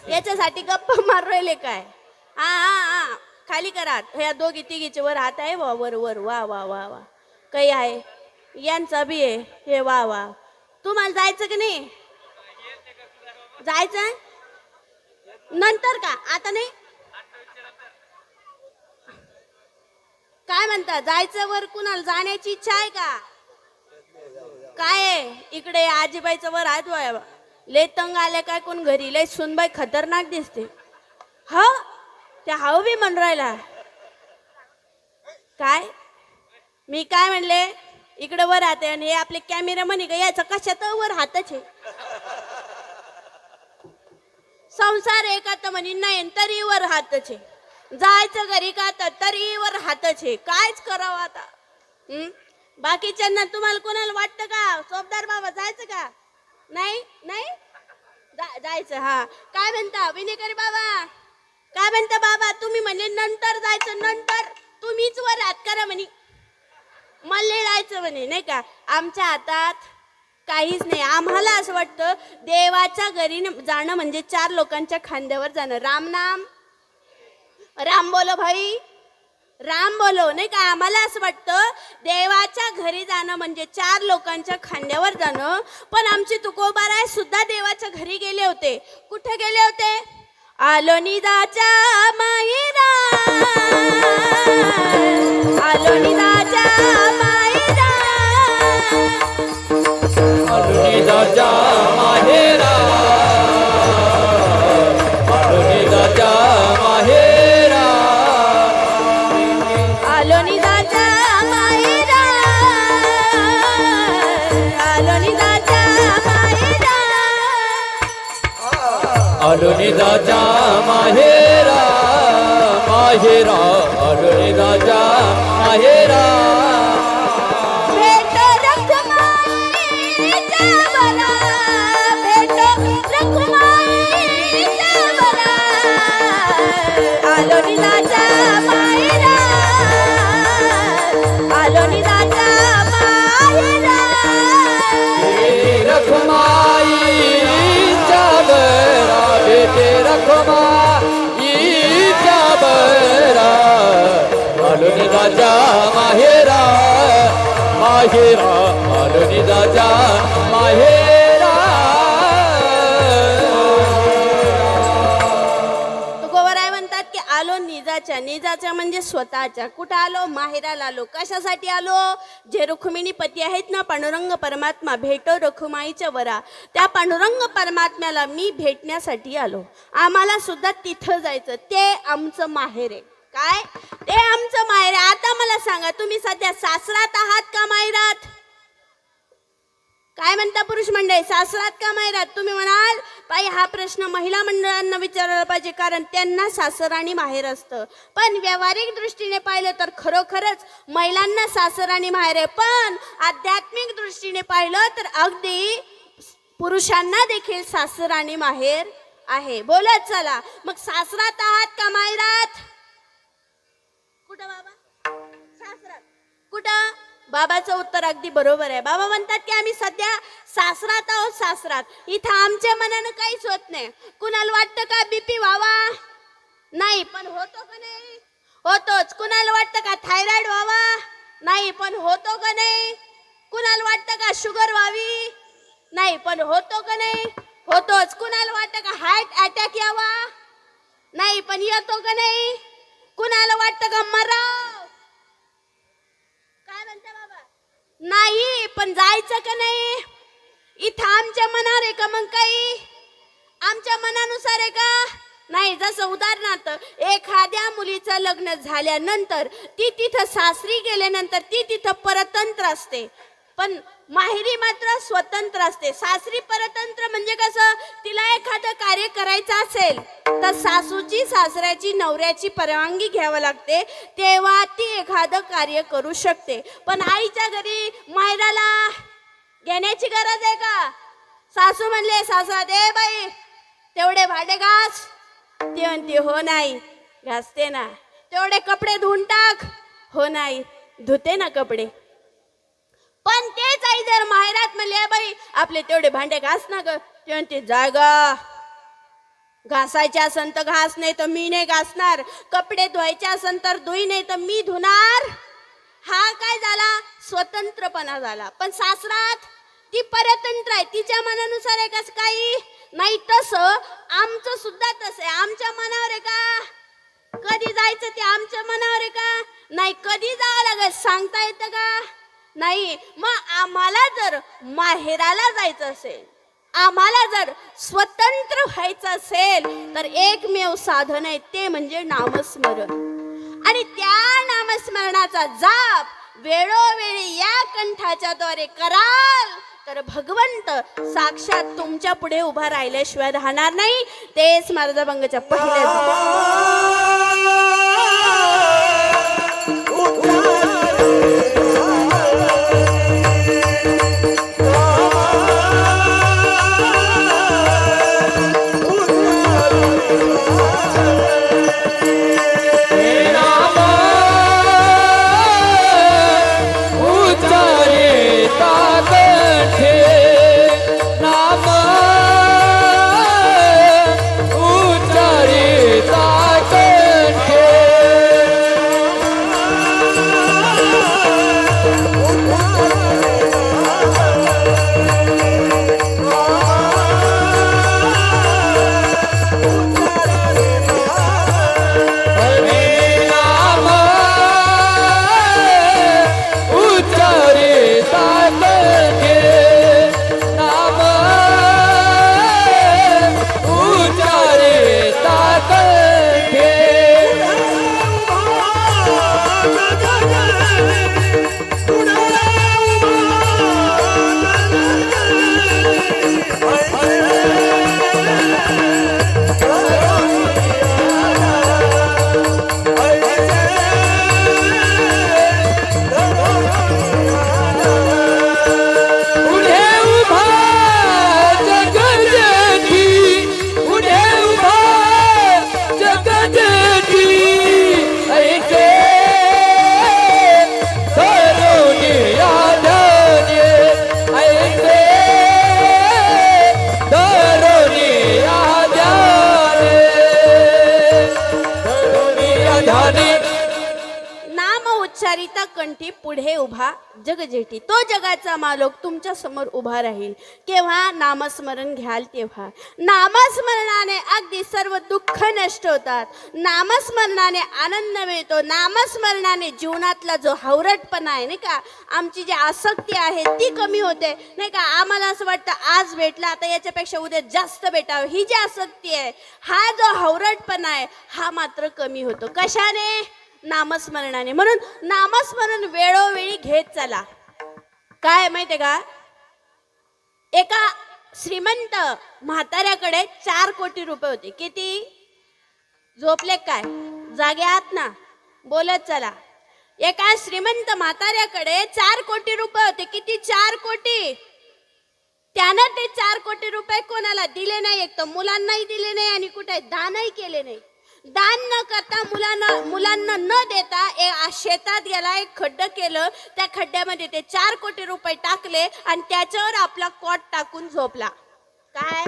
याच्यासाठी गप्पा मारू राहिले काय? हा हा हा, खाली करा. ह्या दोघी तिघीचे वर हात आहे. वा वर वर, वा वा वा वा. काही आहे यांचा बी आहे हे. वा वा. तुम्हाला जायचं का नाही? जायचं नंतर का? आता नाही? काय म्हणता? जायचं वर? कुणाला जाण्याची इच्छा आहे का? काय आहे इकडे आजीबाईचं वर हात व्हावा. लय तंग आले काय कोण घरी? लय सुनबाई खतरनाक दिसते. हा त्या हाव बी म्हण राहिला काय? मी काय म्हणले? इकडे वर हात आहे आणि हे आपले कॅमेरा म्हणे का याचं कशात वर हातच आहे. संसार आहे का तर म्हणे नाही, तरी वर हातच आहे. जायचं घरी का तर तरी वर हातच आहे. कायच करावं आता? बाकीच्यांना तुम्हाला कोणाला वाटतं का सोबदार बाबा जायचं का? नाही नाही जायचं. हा काय म्हणता विनेकरी बाबा? काय म्हणता बाबा? तुम्ही म्हणे नंतर जायचं. नंतर तुम्हीच वर हात करा म्हणे. मला जायचं म्हणे नाही का? आमच्या हातात काहीच नाही. आम्हाला असं वाटतं देवाच्या घरी जाणं म्हणजे 4 लोकांच्या खांद्यावर जाणं. राम नाम, राम बोलो भाई, राम बोलो नाही का? आम्हाला असं वाटतं देवाच्या घरी जाणं म्हणजे 4 लोकांच्या खांद्यावर जाणं. पण आमचे तुकोबाराय सुद्धा देवाच्या घरी गेले होते. कुठे गेले होते? आलो निदाच्या माहेरा, आलो निदाच्या माहेरा, आलो निदाच्या माहेरा, आलो निदाच्या माहेरा, आलो निदाच्या माहेरा, आलो निदाच्या माहेरा, आलो निदाच्या माहेरा, माहेरा, आलो निदाच्या माहेरा. भेट रखुमाईच्या बरा, भेट रखुमाईच्या बरा, आलो निदाच्या माहेरा, आलो निदाच्या माहेरा. रखुमाईच्या बरा, बेटे रखुमाईच्या बरा, आलो निदाच्या माहेरा, माहेरा, आलो निदाच्या माहेरा. तुकोबाराय म्हणतात की आलो निदाच्या निजाच्या, निजाच्या म्हणजे स्वतःच्या. कुठं आलो? माहेराला आलो. कशासाठी आलो? जे रुक्मिणी पती आहेत ना, पांडुरंग परमात्मा, भेटो रखुमाईच्या वरा, त्या पांडुरंग परमात्म्याला मी भेटण्यासाठी आलो. आम्हाला सुद्धा तिथं जायचं. ते आमचं माहेर आहे. काय? ते आमचं माहेर आहे. आता मला सांगा, तुम्ही सध्या सासरात आहात का माहेरात? काय म्हणता पुरुष मंडळी, सासरात का माहेरात? तुम्ही म्हणाल बाई हा प्रश्न महिला मंडळांना विचारायला पाहिजे, कारण त्यांना सासर आणि माहेर असतं. पण व्यावहारिक दृष्टीने पाहिलं तर खरोखरच महिलांना सासर आणि माहेर आहे. पण आध्यात्मिक दृष्टीने पाहिलं तर अगदी पुरुषांना देखील सासर आणि माहेर आहे. बोलत चला, मग सासरात आहात का माहेरात? कुठं बाबा? सासरात. कुठं? बाबाचं उत्तर अगदी बरोबर आहे. बाबा म्हणतात की आम्ही सध्या सासरात आहोत. सासरात. इथं आमच्या मनानं काहीच होत नाही. कुणाला वाटतं का बीपी व्हावा? नाही, पण होतो का नाही? होतोच. कुणाला वाटतं का थायरॉइड व्हावा? नाही, पण होतो का नाही? कुणाला वाटतं का शुगर व्हावी? नाही, पण होतो का नाही? होतोच. कुणाला वाटतं का हार्ट अटॅक यावा? नाही, पण येतो का नाही? कुणाला वाटतं का मराव? काय म्हणता बाबा? नाही, पण जायचं का नाही? इथं आमच्या मनावर आहे का मग काही? आमच्या मनानुसार आहे का? नाही. जसं उदाहरणार्थ एखाद्या मुलीचं लग्न झाल्यानंतर ती तिथं सासरी गेल्यानंतर ती तिथं परतंत्र असते, पण माहेरी मात्र स्वतंत्र असते. सासरी परतंत्र म्हणजे कसं? तिला एखादं कार्य करायचं असेल तर सासूची, सासऱ्याची, नवऱ्याची परवानगी घ्यावी लागते, तेव्हा ती एखादं कार्य करू शकते. पण आईच्या घरी माहेराला घेण्याची गरज आहे का? सासू म्हणले, सासरा दे बाई तेवढे भांडे घास. ती म्हणते हो नाही, घासते ना. तेवढे कपडे धुवून टाक. हो नाही, धुते ना कपडे. पण तेच आई जर माहेरात म्हणले बाई आपले तेवढे भांडे घास ना ग, ते म्हणते जागा घासायचे असन तर घास, नाही तर मी नाही घासणार. कपडे धुवायचे असन तर धुई, नाही तर मी धुणार. हा काय झाला? स्वतंत्रपणा झाला. पण सासरात ती परतंत्र आहे, तिच्या मनानुसार आहे. कसं काही नाही. तसं आमचं सुद्धा तसं आहे. आमच्या मनावर आहे का? कधी जायचं ते आमच्या मनावर आहे का? नाही. कधी जावं लागेल सांगता येतं का? नाही. मग आम्हाला जर माहेराला जायचं असेल, आम्हाला जर स्वतंत्र व्हायचं असेल तर एकमेव साधन आहे, ते म्हणजे नामस्मरण. आणि त्या नामस्मरणाचा जाप वेळोवेळी या कंठाच्या द्वारे कराल तर भगवंत साक्षात तुमच्या पुढे उभा राहिल्याशिवाय राहणार नाही. तेच स्मरणाभंगाच्या पहिल्या नाम उच्चारिता कंठी पुढे उभा जगजेठी. तो जगाचा मालक तुमच्या समोर उभा राहील. केव्हा? नामस्मरण घ्याल तेव्हा. नामस्मरणाने अगदी सर्व दुःख नष्ट होतात. नामस्मरणाने आनंद मिळतो. नामस्मरणाने जीवनातला जो हवरटपणा आहे नाही का, आमची जी आसक्ती आहे ती कमी होते नाही का. आम्हाला असं वाटतं आज भेटला आता याच्यापेक्षा उद्या जास्त भेटावं. ही जी आसक्ती आहे, हा जो हवरटपणा आहे, हा मात्र कमी होतो. कशाने? नामस्मरणाने. म्हणून नामस्मरण वेळोवेळी घेत चला. काय माहितीये का, एका श्रीमंत म्हाताऱ्याकडे 4 कोटी रुपये होते. किती? झोपले काय? जागे आहात ना? बोलत चला. एका श्रीमंत म्हाताऱ्याकडे 4 कोटी रुपये होते. किती? 4 कोटी. त्यानं ते 4 कोटी रुपये कोणाला दिले नाही. एक तर मुलांनाही दिले नाही आणि कुठे दानही केले नाही. दान न करता मुलांना न देता शेतात गेला, एक खड्डं केलं. त्या खड्ड्यामध्ये ते 4 कोटी रुपये टाकले आणि त्याच्यावर आपला कॉट टाकून झोपला. काय?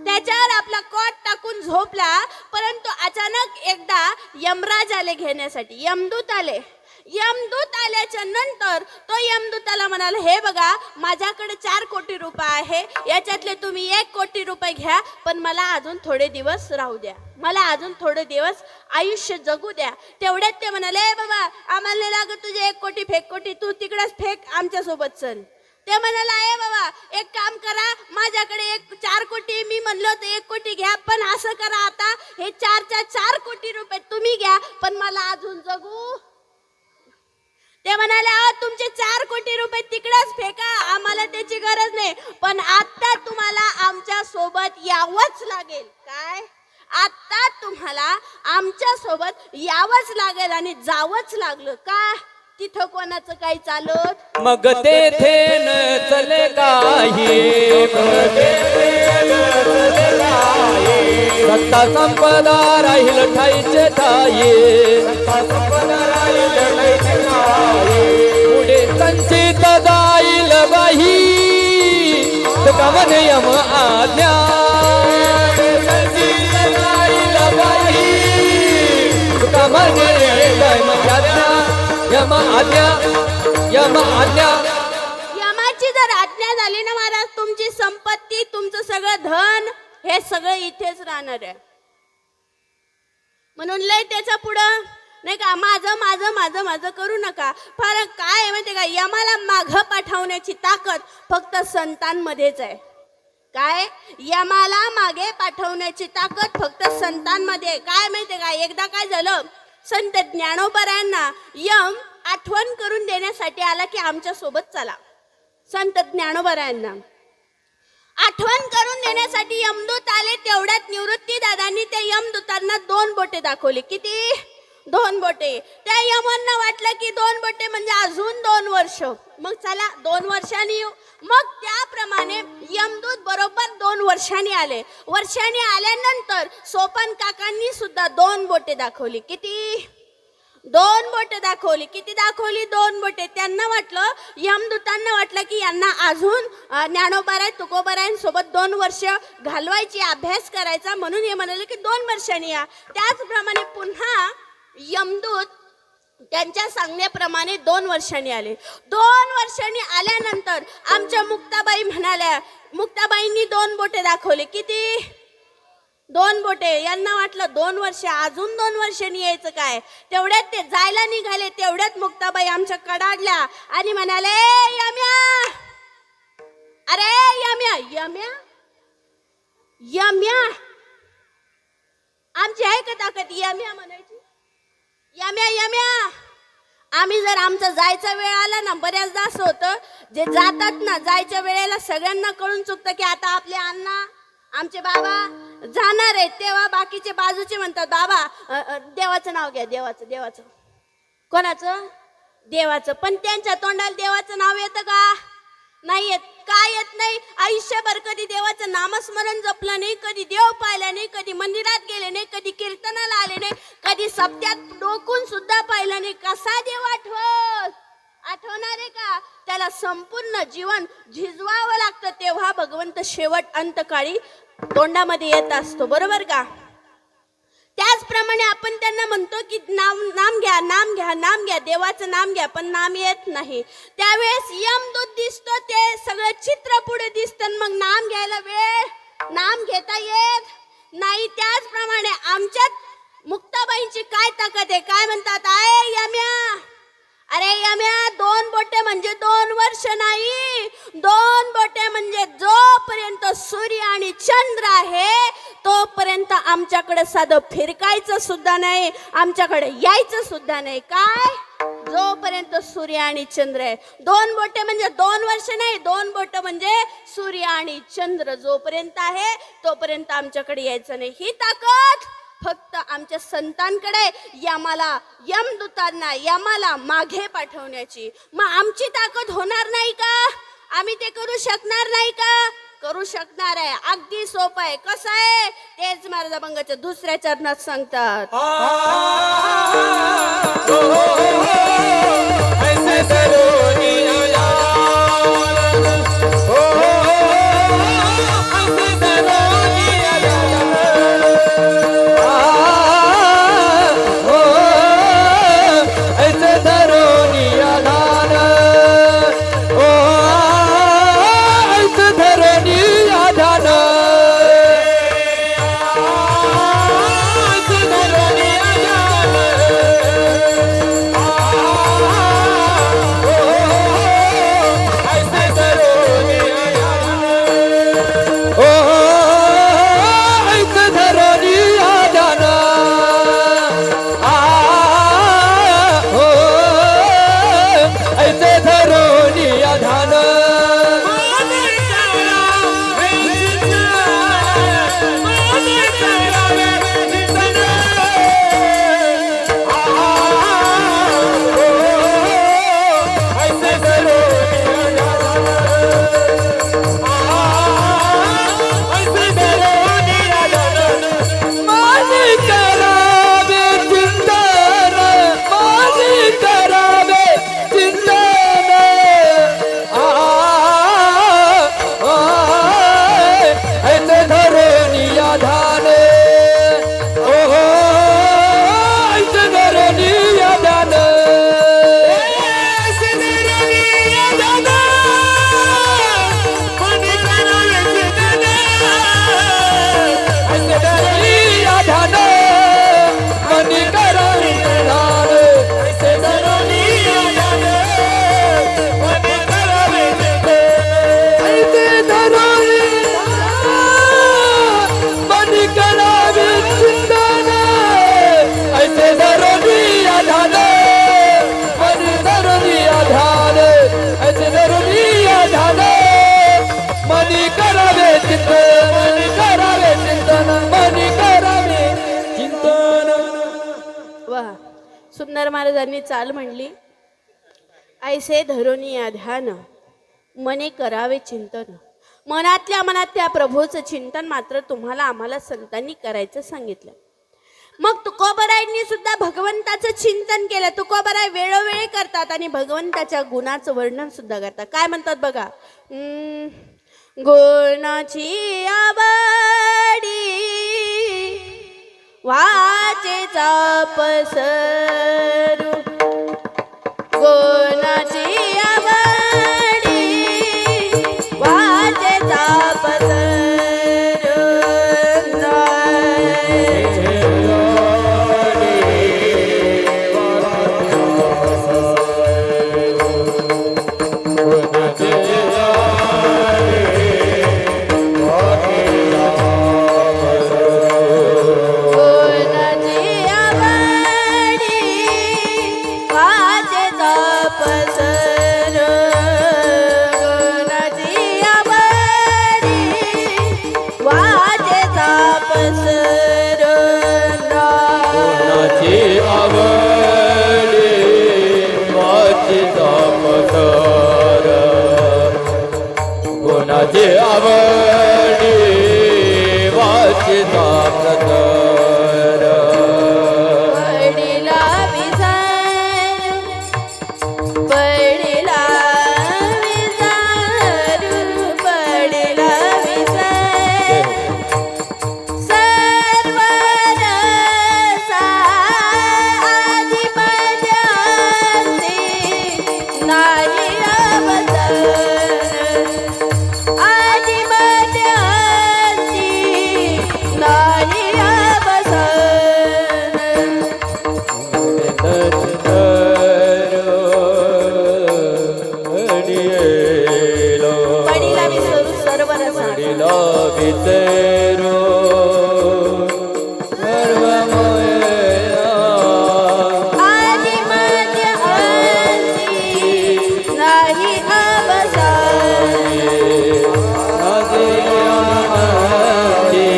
त्याच्यावर आपला कॉट टाकून झोपला. परंतु अचानक एकदा यमराज आले घेण्यासाठी. यमदूत आले. यमदूत आल्याच्या नंतर तो यमदूताला म्हणाला, हे बघा माझ्याकडे 4 कोटी रुपये आहे, याच्यातले तुम्ही 1 कोटी रुपये घ्या, पण मला अजून थोडे दिवस राहू द्या, मला अजून थोडे दिवस आयुष्य जगू द्या. तेवढ्यात ते म्हणाले, बाबा आम्हाला नाही लागत तुझे 1 कोटी, फेक कोटी, तू तिकडेच फेक, आमच्यासोबत चल. ते म्हणाला, ए बाबा एक काम करा, माझ्याकडे 4 कोटी, मी म्हणलो होतं 1 कोटी घ्या, पण असं करा आता हे 4 कोटी रुपये तुम्ही घ्या, पण मला अजून जगू. ते म्हणाले, तुमचे 4 कोटी रुपये तिकडेच फेका, आम्हाला त्याची गरज नाही, पण आता तुम्हाला आमच्या सोबत यावंच लागेल. काय? आता तुम्हाला आमच्या सोबत यावंच लागेल आणि जावंच लागलं. का? तिथं कोणाचं काही चालत. मग तेथे न चले काही, सत्ता संपदा राहील ठाईचे ठाई, पुढे संचित जाईल बाही, तुका म्हणे यम आज्ञा, संचित जाईल बाही, तुका म्हणे यम आज्ञा, यम आज्ञा. यमाची जर आज्ञा झाली ना महाराज, तुमची संपत्ती, तुमचं सगळं धन, हे सगळं इथेच राहणार आहे. म्हणून लय त्याच्या पुढं नाही का, माझं माझं माझं माझं करू नका. फार काय आहे माहिती का, यमाला मागं पाठवण्याची ताकद फक्त संतांमध्येच आहे. काय? यमाला मागे पाठवण्याची ताकद फक्त संतांमध्ये. काय माहिती का, एकदा काय झालं, संत ज्ञानोबरायांना यम आठवण करून देण्यासाठी आला की आमच्या सोबत चला. संत ज्ञानोबरायांना आठवण करून देण्यासाठी यमदूत आले. तेवढ्यात निवृत्ती दादांनी त्या यमदूतांना 2 बोटे दाखवली. किती? 2 बोटे. त्या यमांना वाटलं की 2 बोटे म्हणजे अजून 2 वर्ष, मग चला 2 वर्षांनी येऊ. मग त्याप्रमाणे यमदूत बरोबर 2 वर्षांनी आले. वर्षांनी आल्यानंतर सोपान काकांनी सुद्धा 2 बोटे दाखवली. किती? 2 बोटे दाखवली. किती दाखवली? 2 बोटे. त्यांना वाटलं, यमदूतांना वाटलं की यांना अजून ज्ञानोबाराय तुकोबारायांसोबत 2 वर्ष घालवायची, अभ्यास करायचा, म्हणून हे म्हणाले की 2 वर्षांनी या. त्याचप्रमाणे पुन्हा यमदूत त्यांच्या सांगण्याप्रमाणे 2 वर्षांनी आले. 2 वर्षांनी आल्यानंतर आमच्या मुक्ताबाई म्हणाल्या, मुक्ताबाईंनी 2 बोटे दाखवले. किती? 2 बोटे. यांना वाटलं 2 वर्ष, अजून 2 वर्षांनी यायचं काय. तेवढ्यात ते जायला निघाले. तेवढ्यात मुक्ताबाई आमच्या कडाडल्या आणि म्हणाले, यम्या, अरे यम्या, यम्या, यम्या. आमची आहे का ताकद यम्या म्हणायची? यम्या, यम्या. आम्ही जर आमचा जायचा वेळ आला ना, बऱ्याचदा असं होतं, जे जातात ना जायच्या वेळेला सगळ्यांना कळून चुकतं की आता आपले अण्णा, आमचे बाबा जाणार आहेत, तेव्हा बाकीचे बाजूचे म्हणतात, बाबा देवाचं नाव घ्या, देवाचं. देवाचं कोणाचं? देवाचं. पण त्यांच्या तोंडाला देवाचं नाव येतं का? नाही येत. काय येत नाही? आयुष्यभर कधी देवाचं नामस्मरण जपलं नाही, कधी देव पाहिलं नाही, कधी मंदिरात गेले नाही, कधी कीर्तनाला आले नाही, कधी सप्त्यात डोकून सुद्धा पाहिलं नाही. कसा देव आठवणार आहे का? त्याला संपूर्ण जीवन झिजवावं लागतं, तेव्हा भगवंत शेवट अंतकाळी तोंडामध्ये येत असतो. बरोबर का? त्याचप्रमाणे आपण त्यांना म्हणतो की नाम घ्या, नाम घ्या, नाम घ्या, देवाचं नाम घ्या, पण नाम येत नाही. त्यावेळेस यमदूत दिसतो, ते सगळं चित्र पुढे दिसतं, मग नाम घ्यायला वेळ, नाम घेता येत नाही. त्याचप्रमाणे आमच्यात मुक्ताबाईंची काय ताकद आहे, काय म्हणतात, आहे यम्या, अरे यम्या, 2 बोटे म्हणजे 2 वर्ष नाही, 2 बोटे म्हणजे जोपर्यंत सूर्य आणि चंद्र आहे तोपर्यंत आमच्याकडे साधं फिरकायचं सुद्धा नाही, आमच्याकडे यायचं सुद्धा नाही. काय, जोपर्यंत सूर्य आणि चंद्र आहे. 2 बोटे म्हणजे 2 वर्ष नाही, 2 बोट म्हणजे सूर्य आणि चंद्र जोपर्यंत आहे तोपर्यंत आमच्याकडे यायचं नाही. ही ताकद फक्त आमच्या संतांकडे, यमाला, यमदूतांना, यमाला मागे पाठवण्याची. मग आमची ताकद होणार नाही का, आम्ही ते करू शकणार नाही का, करू शकणार आहे. अगदी सोपं आहे. कसं आहे तेच महाराज अभंगाच्या 2ऱ्या चरणात सांगतात. ऐसे सरोनी सुंदर महाराजांनी चाल म्हणली. ऐसे धरोनी या ध्यान, मने करावे चिंतन. मनातल्या मनात त्या प्रभूचं चिंतन मात्र तुम्हाला आम्हाला संतांनी करायचं सांगितलं. मग तुकोबरायांनी सुद्धा भगवंताचं चिंतन केलं. तुकोबराय वेळोवेळी करतात आणि भगवंताच्या गुणाचं वर्णन सुद्धा करतात. काय म्हणतात बघा, गुणाची आवडी वाचे पसरू, गुणाची आवडी वाचे पसरू. गुणाची आवडी वाचिता प्रकार, पडिला विसारू, पडिला विसारू, पडिला विसारू. सर्व वडिलो विसरो सर्व मोया आदि मध्य अंती नाही अवसान आदि अंती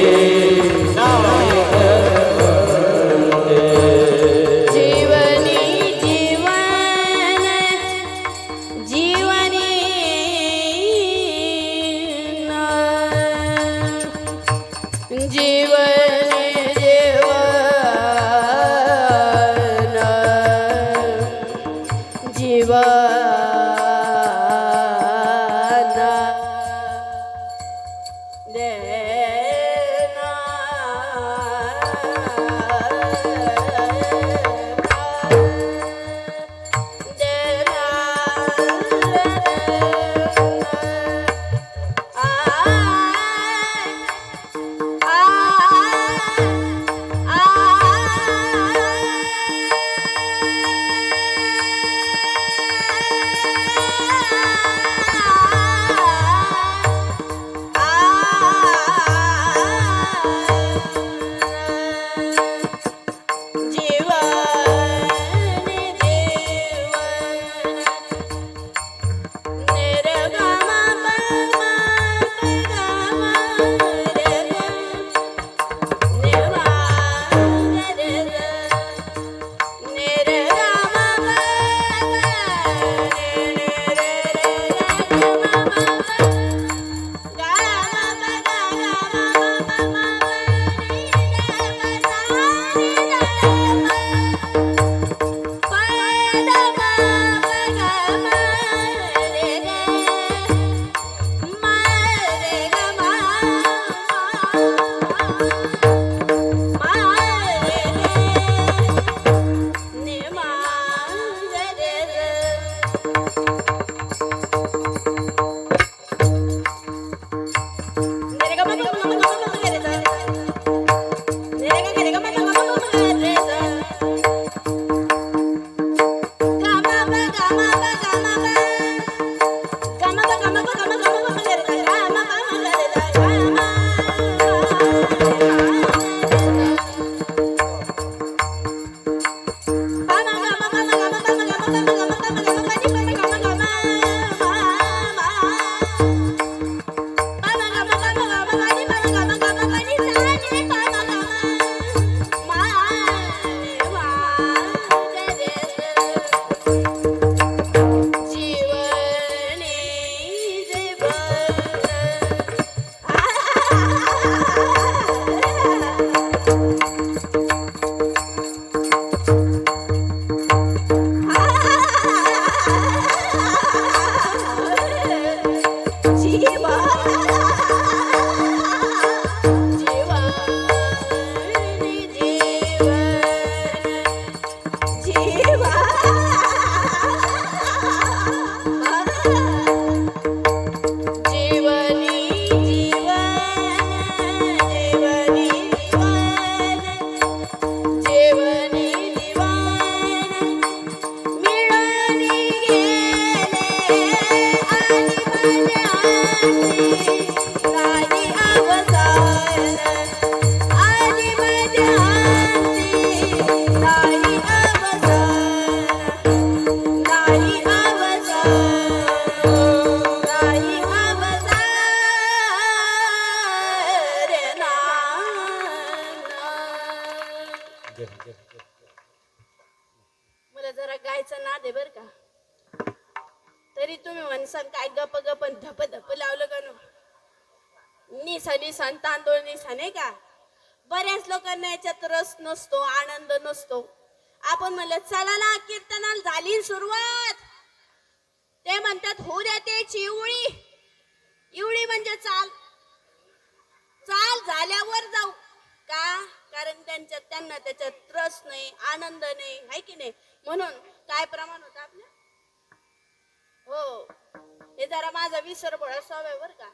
जीवनी जीवन जीवनी जीवन जीवन जीवन देना मला जरा गायचा नाद आहे बर का. तरी तुम्ही म्हणसान काय गप गप धप धप लावलं का नो. निसा निसान तांदूळ निसा नाही का. बऱ्याच लोकांना याच्यात रस नसतो, आनंद नसतो. आपण म्हणलं चला ना कीर्तनाला झाली सुरुवात. ते म्हणतात होऊ द्या ते चिवळी. इवळी म्हणजे चाल. चाल झाल्यावर जाऊ का. कारण त्यांना त्याच्यात रस नाही, आनंद नाही, आहे की नाही. म्हणून काय प्रमाण होतं आपलं. हो हे जरा माझा विसरबोळा स्वभाव बर का.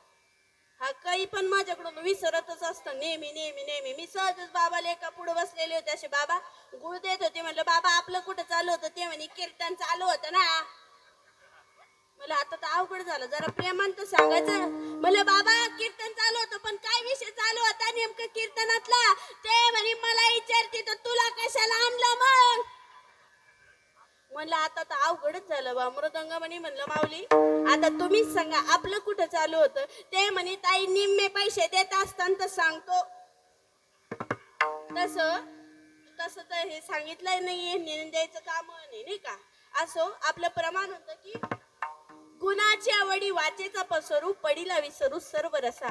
हा काही पण माझ्याकडून विसरतच असतं नेहमी नेहमी नेहमी. मी सहजच बाबाला एका पुढे बसलेले होते. असे बाबा गुळ देत होते. म्हणलं बाबा आपलं कुठं चालू होतं. ते म्हणे कीर्तन चालू होतं ना. मला आता तर अवघड झालं, जरा प्रेमान तर सांगायचं. मला बाबा कीर्तन चालू होतं, पण काय विषय चालू होता नेमकं कीर्तनातला ते म्हणे मला विचारते तर तुला कशाला आणलं मग. म्हणलं आता तर अवघडच झालं बा. मृदंग म्हणे, म्हणलं माऊली आता तुम्हीच सांगा आपलं कुठं चालू होतं. ते म्हणे ताई निम्मे पैसे देत असताना तर सांगतो. तसं तसं तर हे सांगितलंय नाहीये, नेऊन द्यायचं काम नाही का. असो, आपलं प्रमाण होतं की गुणाची आवडी वाचेचा पसरू, पडिला विसरू सर्व रसा,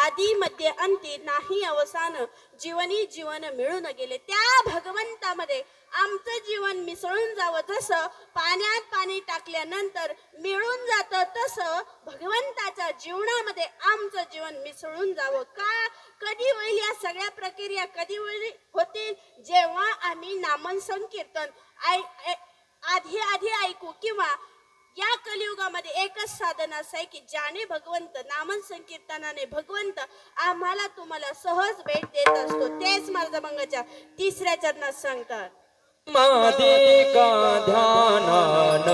आदी मध्य अंती नाही अवसान, जीवनी जीवन मिळून गेले. त्या भगवंतामध्ये आमचं जीवन मिसळून जावं, जसं पाण्यात पाणी टाकल्यानंतर मिळून जातं तसं भगवंताच्या जीवनामध्ये आमचं जीवन मिसळून जावं. का कधी होईल या सगळ्या प्रक्रिया, कधी होतील जेव्हा आम्ही नामन संकीर्तन आधी ऐकू. किंवा या कलियुगामध्ये एकच साधन असं आहे की ज्याने भगवंत नामन संकीर्तनाने भगवंत आम्हाला तुम्हाला सहज भेट देत असतो. तेच माझ्या मंगाच्या 3ऱ्या चरणात सांगतात. ब्रह्मादिका ध्यानान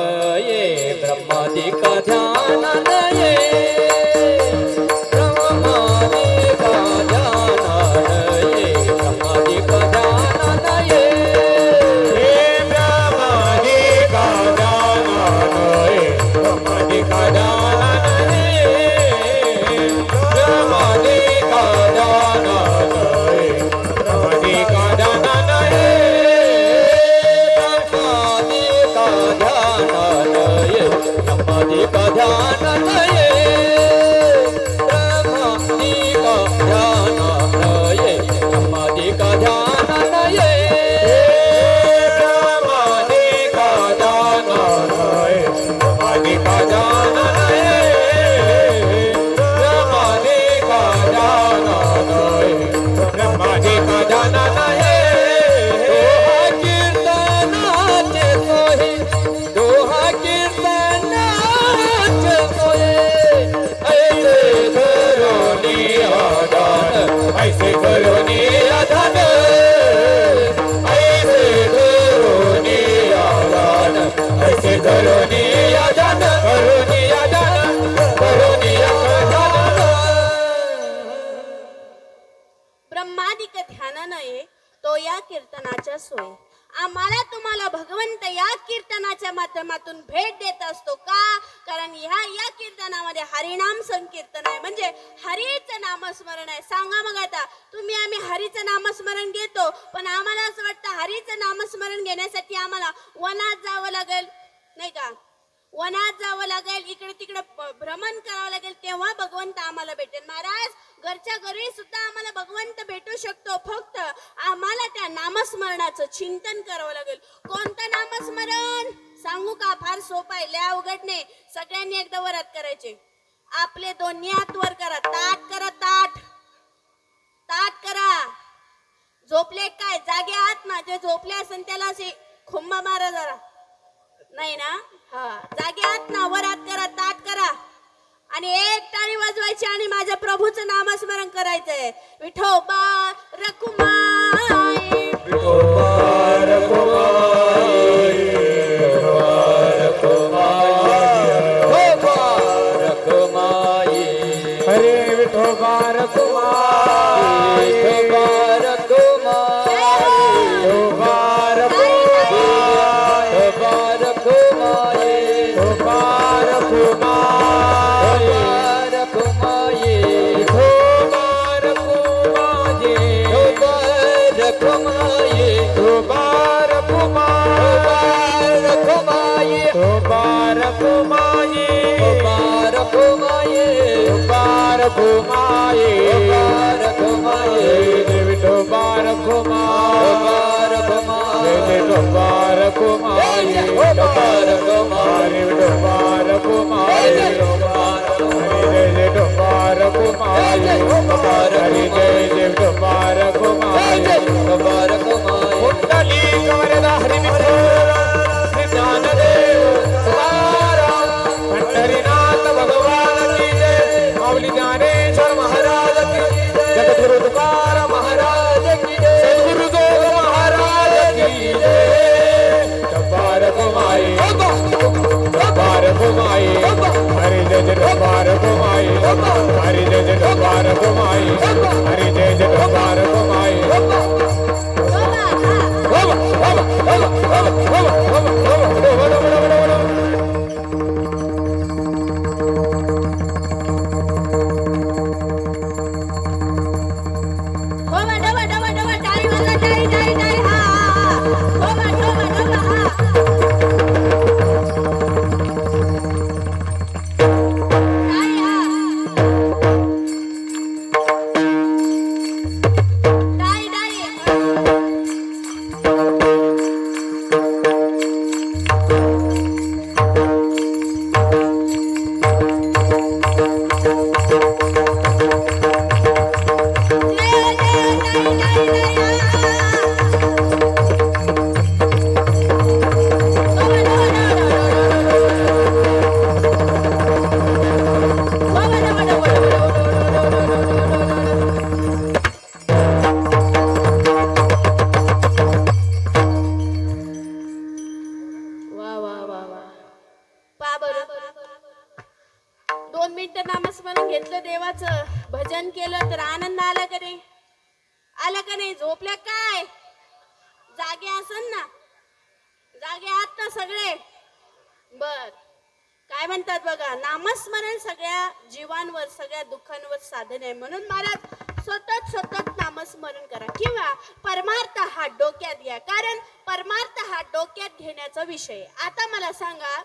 ये, ब्रह्मादिका ध्यानान ये, ब्रह्मादिका ध्यानान ये, ब्रह्मादिका ध्यानान ये, हे ब्रह्मादिका ध्यानान ये, ब्रह्मादिका ध्यानान ये, ब्रह्मादिका ध्यानान ये, ब्रह्मादिका ध्यानान ये, ब्रह्मादिका ध्यानान ये, ब्रह्मादिका ध्यानान ये, ब्रह्मादिका ध्यानान ये, ब्रह्मादिका ध्यानान ये, ब्रह्मादिका ध्यानान ये, ब्रह्मादिका ध्यानान ये, ब्रह्मादिका ध्यानान ये. कीर्तनाचे सोही, दोहा कीर्तनाचे सोये, ऐसे करोनी आदान, ऐसे करोनी आदान, ऐसे करोनी आदान, ऐसे करोनी आदान, करोनी आदान, करोनी आदान. ब्रह्मादिक ध्यानानं ये तो या कीर्तनाच्या सोय. आम्हाला तुम्हाला भगवंत या कीर्तनाच्या माध्यमातून भेट देत असतो. का? कारण या कीर्तनामध्ये हरिनाम संकीर्तन आहे, म्हणजे हरीचं नामस्मरण आहे. सांगा मग आता तुम्ही, आम्ही हरीचं नामस्मरण घेतो, पण आम्हाला असं वाटतं हरीचं नामस्मरण घेण्यासाठी आम्हाला वनात जावं लागेल, नाही का. वनात जावं लागेल, इकडे तिकडे भ्रमण करावं लागेल, तेव्हा भगवंत आम्हाला भेटेल. महाराज, घरच्या घरी सुद्धा आम्हाला भगवंत भेटू शकतो, फक्त आम्हाला त्या नामस्मरणाचं चिंतन करावं लागेल. कोणतं नामस्मरण सांगू का? फार सोपं आहे, लय अवघड नाही. सगळ्यांनी एकदा वरात करायचे. आपले दोन्ही हात वर करा, ताट करा, ताट ताट करा. झोपले काय? जागे आहात ना? जे झोपले असेल त्याला असे खुम्मा मारा जरा, नाही ना? हा, जागे आहात ना? वर हात करा, ताट करा आणि एक टाळी वाजवायची आणि माझ्या प्रभूचं नामस्मरण करायचंय. विठोबा रखुमाई, विठोबा रखुमाई, विठोबा रखुमाई, हरे विठोबा रखुमाई, विठोबा रखुमाई, विठोबा रखुमाई, विठोबा रखुमाई, विठोबा रखुमाई, रखुमाई, विठोबा रखुमाई, विठोबा रखुमाई, विठोबा रखुमाई, रखुमाई, विठोबा रखुमाई, विठोबा रखुमाई, विठोबा रखुमाई, रखुमाई, विठोबा रखुमाई, विठोबा रखुमाई, विठोबा रखुमाई, विठोबा रखुमाई, हरे जय विठोबा रखुमाई, हरे जय विठोबा रखुमाई, कुंडली कवरदा हरी विठ्ठल ज्ञानदेव तुकाराम, पंढरीनाथ भगवान की जय, माऊली ज्ञानेश्वर महाराज की जय, जगद्गुरु तुकाराम महाराज की जय, सद्गुरु जोग महाराज की जय. विठोबा रखुमाई, विठोबा रखुमाई, जय जय डोंबार गोमाई हरी जय जय डोंबार गोमाई हरी जय जय डोंबार गोमाई डोबा डोबा डोबा डोबा टाळी वाजवा टाळी टाळी टाळी हा डोबा डोबा डोबा हा टाळी हा टाळी टाळी वा वा वा वा पा बरं 2 मिनिटं नामस्मरण घेतलं देवाचं भजन केलं तर आनंद आला का नाही आला का नाही झोपल्या काय जागे असन ना जागे आहात ना सगळे बर काय म्हणतात बघा नामस्मरण सगळ्या जीवांवर सगळ्या दुःखांवर साधन आहे म्हणून महाराज सतत सतत नामस्मरण करा किंवा परमार्थ हा डोक्यात घ्या कारण परमार्थ हा डोक्यात घेण्याचा विषय आता मला सांगा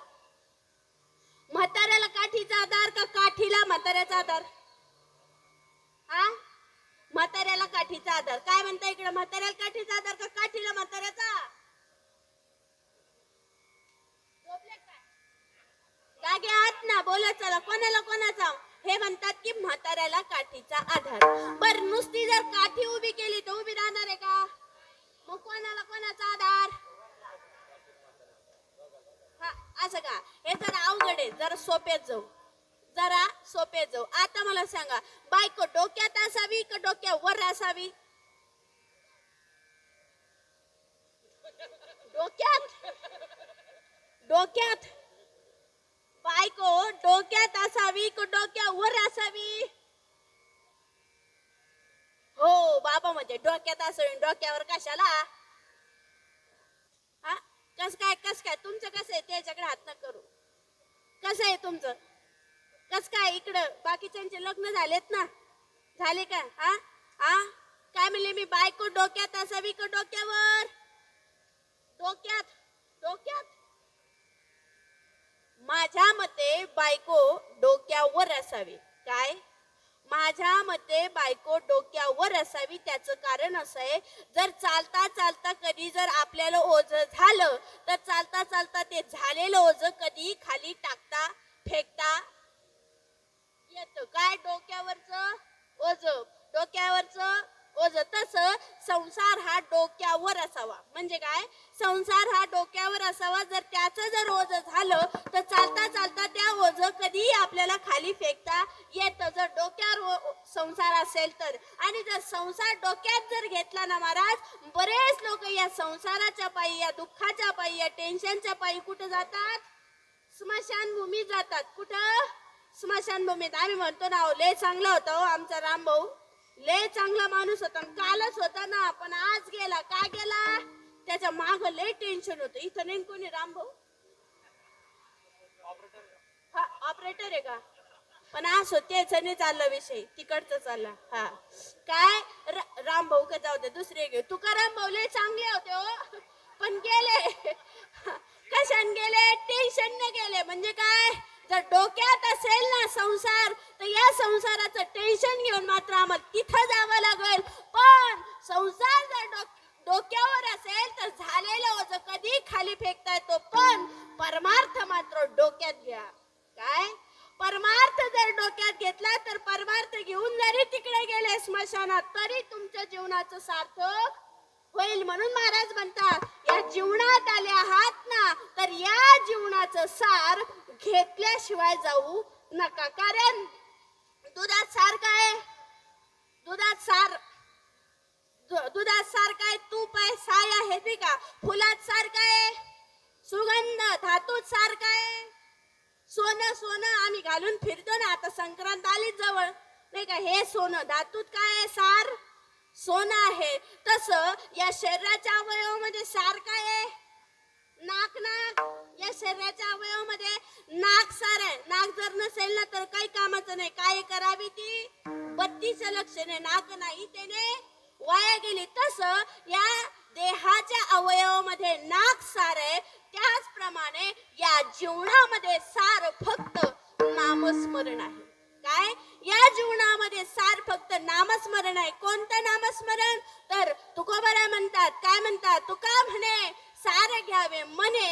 म्हाताऱ्याला काठीचा आधार का काठीला म्हाताऱ्याचा आधार हा म्हाताऱ्याला काठीचा आधार काय म्हणता इकडे म्हाताऱ्याला काठीचा आधार का काठीला म्हाताऱ्याचा जागे आहात ना बोला चला कोणाला कोणाचा हे म्हणतात की म्हाताऱ्याला काठीचा आधार बर नुसती जर काठी उभी केली तर उभी राहणार आहे का मग कोणाला कोणाचा आधार हा असं का हे जरा अवघड आहे जरा सोप्यात जाऊ आता मला सांगा बायको डोक्यात असावी का डोक्यावर असावी डोक्यात बायको डोक्यात असावी का डोक्यावर असावी हो बाबा म्हणजे डोक्यात असावी डोक्यावर कशाला हा कस काय तुमचं कसं आहे त्याच्याकडे हात न करू कसं आहे तुमचं कस काय इकडं बाकीच्यांचे लग्न झालेत ना झाले का हा हा काय म्हणले मी बायको डोक्यात असावी का डोक्यावर डोक्यात माझ्या मते बायको डोक्यावर असावी काय माझ्या मते बायको डोक्यावर असावी त्याचं कारण असं आहे जर चालता चालता कधी जर आपल्याला ओझं झालं तर चालता चालता ते झालेलं ओझं कधी खाली टाकता फेकता येतं काय डोक्यावरचं ओझं तसं संसार हा डोक्यावर असावा म्हणजे काय संसार हा डोक्यावर असावा जर त्याचं जर ओझं झालं तर चालता चालता त्या ओझं कधी आपल्याला खाली फेकता येतं जर डोक्यावर संसार असेल तर आणि जर संसार डोक्यात जर घेतला ना महाराज बरेच लोक या संसाराच्या पायी या दुःखाच्या पायी या टेन्शनच्या पायी कुठं जातात स्मशानभूमीत जातात कुठं स्मशानभूमीत आम्ही म्हणतो ना लय चांगला होता हो आमचा रामभाऊ लय चांगला माणूस होता कालच होता ना पण आज गेला का गेला त्याच्या माग लय टेन्शन होतं इथं नाही कोणी रामभाऊ हा ऑपरेटर आहे का पण असो त्याच नाही चालला विषय तिकडचं चालला हा काय रामभाऊ का जाऊ दे दुसरे घे तुकाराम भाऊ लय चांगले होते हो पण गेले कशाने गेले टेन्शन न गेले म्हणजे काय जर डोक्यात असेल ना संसार तर या संसाराचं टेन्शन घेऊन मात्र आम्हाला तिथं जावं लागेल पण संसार जर डोक्यावर असेल तर झालेलं ओझं कधी खाली फेकता येतो पण परमार्थ मात्र डोक्यात घ्या काय परमार्थ जर डोक्यात घेतला तर परमार्थ घेऊन जरी तिकडे गेले स्मशानात तरी तुमच्या जीवनाचं सार्थक होईल म्हणून महाराज म्हणतात या जीवनात आले आहात ना तर या जीवनाचं सार घेतल्याशिवाय जाऊ नका कारण दुधात सार काय दुधात सार काय तूप आहे साय आहे ते का फुलात सार काय सुगंध धातूत सार काय सोनं आम्ही घालून संक्रांत आली जवळ नाही का. हे सोनं धातूत काय आहे? सार सोनं आहे. तसं या शरीराच्या अवयवामध्ये सार काय आहे? नाक. नाक या शरीराच्या अवयवामध्ये नाक सार आहे. नाक जर नसेल ना तर काही कामाचं नाही. काय करावी ती? बत्तीचं लक्षण नाक नाही त्याने वाया गेली. तसं या देहाच्या अवयवामध्ये नाक सार आहे. त्याचप्रमाणे या जीवनामध्ये सार फक्त नामस्मरण आहे. काय? या जीवनामध्ये सार फक्त नामस्मरण आहे. कोणतं नामस्मरण? तर तुकोबरा म्हणतात, काय म्हणतात? तुका म्हणे सार घ्यावे मने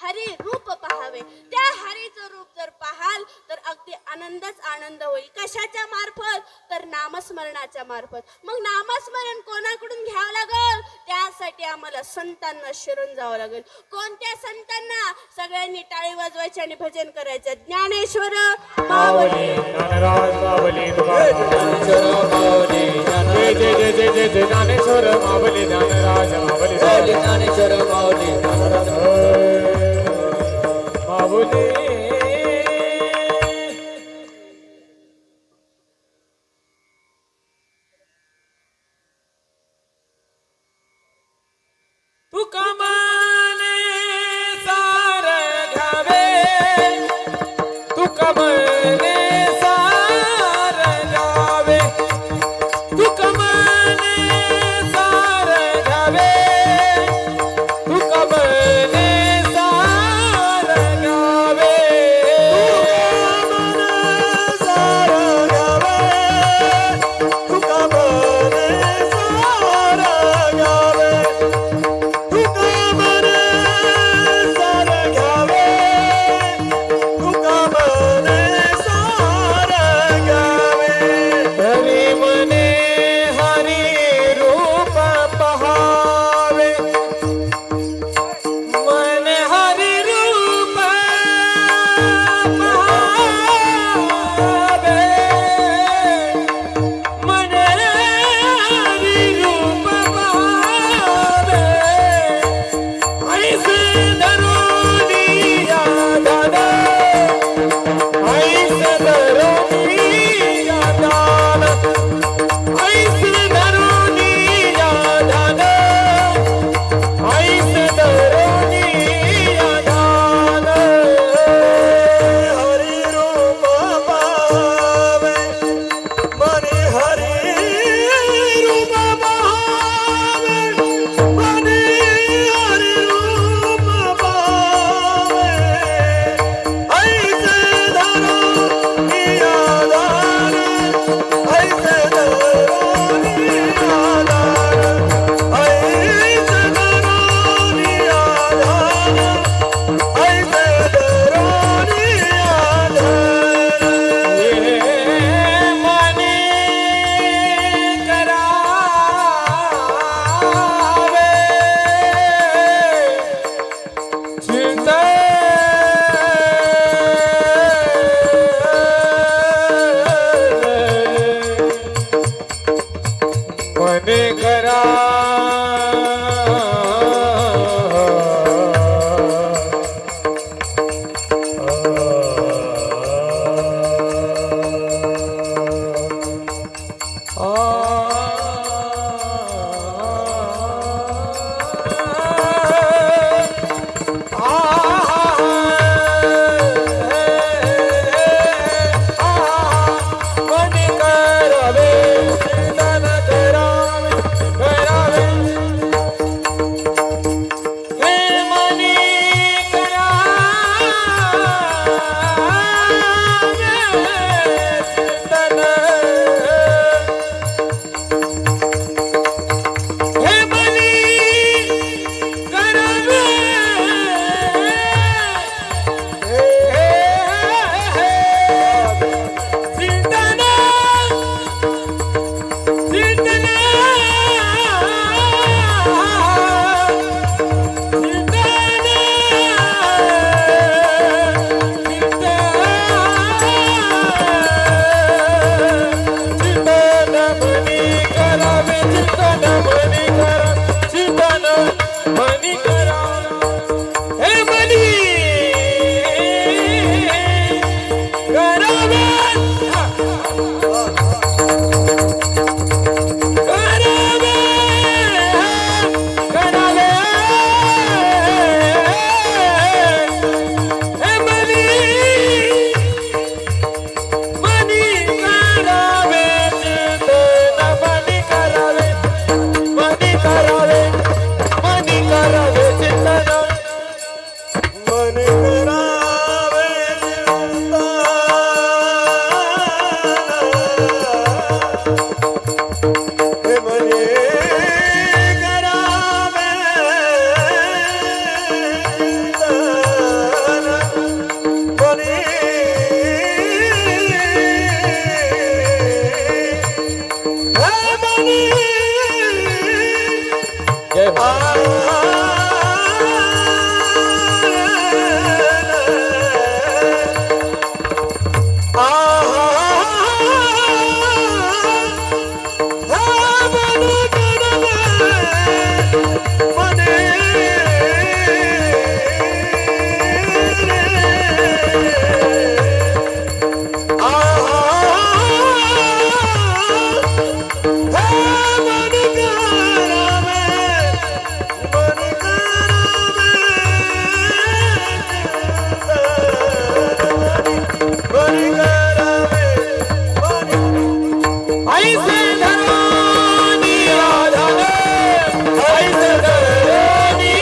हरी रूप पहावे. त्या हरीचं रूप जर पाहाल तर अगदी आनंदच आनंद होईल. कशाच्या मार्फत? तर नामस्मरणाच्या मार्फत. मग नामस्मरण कोणाकडून घ्यावं लागल? त्यासाठी आम्हाला संतांना शरण जावं लागेल. कोणत्या संतांना? सगळ्यांनी टाळी वाजवायची आणि भजन करायचं. ज्ञानेश्वर माऊली, ज्ञानराज माऊली तुकाराम, जय जय जय जय जय जय ज्ञानेश्वर माऊली, ज्ञानराज माऊली, ज्ञानेश्वर माऊली माऊली. तुका म्हणे सार घ्यावे, तुका म्हणे सार घ्यावे, तुका म्हणे सार घ्यावे, तुका म्हणे सार घ्यावे, तुका म्हणे सार घ्यावे, तुका म्हणे सार घ्यावे, तुका म्हणे सार घ्यावे, हरी म्हणे हरी रूप पहावे, मन हरी रूप पहावे, मन हरी रूप पहावे, ऐसे धरुनिया दादा, ऐसे धरुनिया दादा, ऐसे धरुनिया दादा, ऐसे धरुनिया दादा, हरी रूप पावे, मने हरी रूप पावे, मने हरी रूप पावे, ऐसे धरुनिया दादा, ऐसे धरुनिया दादा, ऐसे धरुनिया दादा, ऐसे धरुनिया दादा. मने करावे चिंता, मने करा मने करावे चिंतन करावे करावे, हे मने करावे चिंतन, हे मने करावे, चिंतन चिंतन चिंतन मनी करावे, चिंतन मनी करा, चिंतन मनी करा, हे मनी करावे हे म्हणे करावे म्हणे हे म्हणे जय हो. ऐसे धरणी आधार, ऐसे धरणी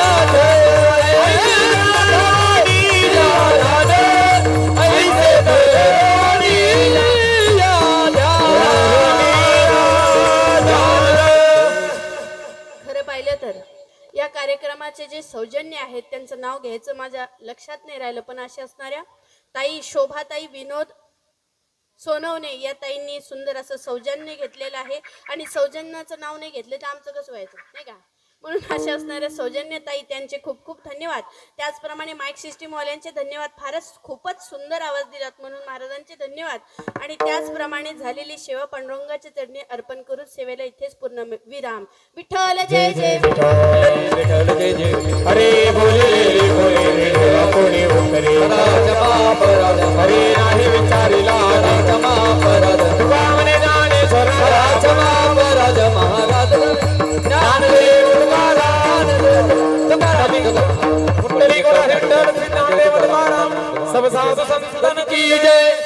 आधार, ऐसे धरणी आधार, ऐसे धरणी आधार. खरं पाहिलं तर या कार्यक्रमाचे जे सौजन्य आहेत त्यांचं नाव घ्यायचं माझ्या लक्षात नाही राहिलं, पण अशा असणाऱ्या ताई शोभाताई विनोद सोनवणे या ताईंनी सुंदर असं सौजन्य घेतलेलं आहे. आणि सौजन्याचं नाव नाही घेतलं तर आमचं कसं व्हायचं नाही का, म्हणून अशा असणाऱ्या सौजन्य ताई त्यांचे खूप खूप धन्यवाद. त्याचप्रमाणे माईक सिस्टीमवाल्यांचे धन्यवाद, फारच खूपच सुंदर आवाज दिलात म्हणून महाराजांचे धन्यवाद. आणि त्याचप्रमाणे झालेली सेवा पांडुरंगाच्या चरणी अर्पण करून सेवेला इथेच पूर्ण विराम. विठ्ठल जय जय विठ्ठल जय जय. हरे बोले बोले विठ्ठल कोणी उतरे, राजमापराध हरे नाही विचारिला राजमापराध तुका म्हणे ज्ञानेश्वर राजमापराध महाराज ज्ञानदेव तुकाराम कुंडली गोरा हेंडर श्री ज्ञानदेव तुकाराम सब साधु संतन की जय.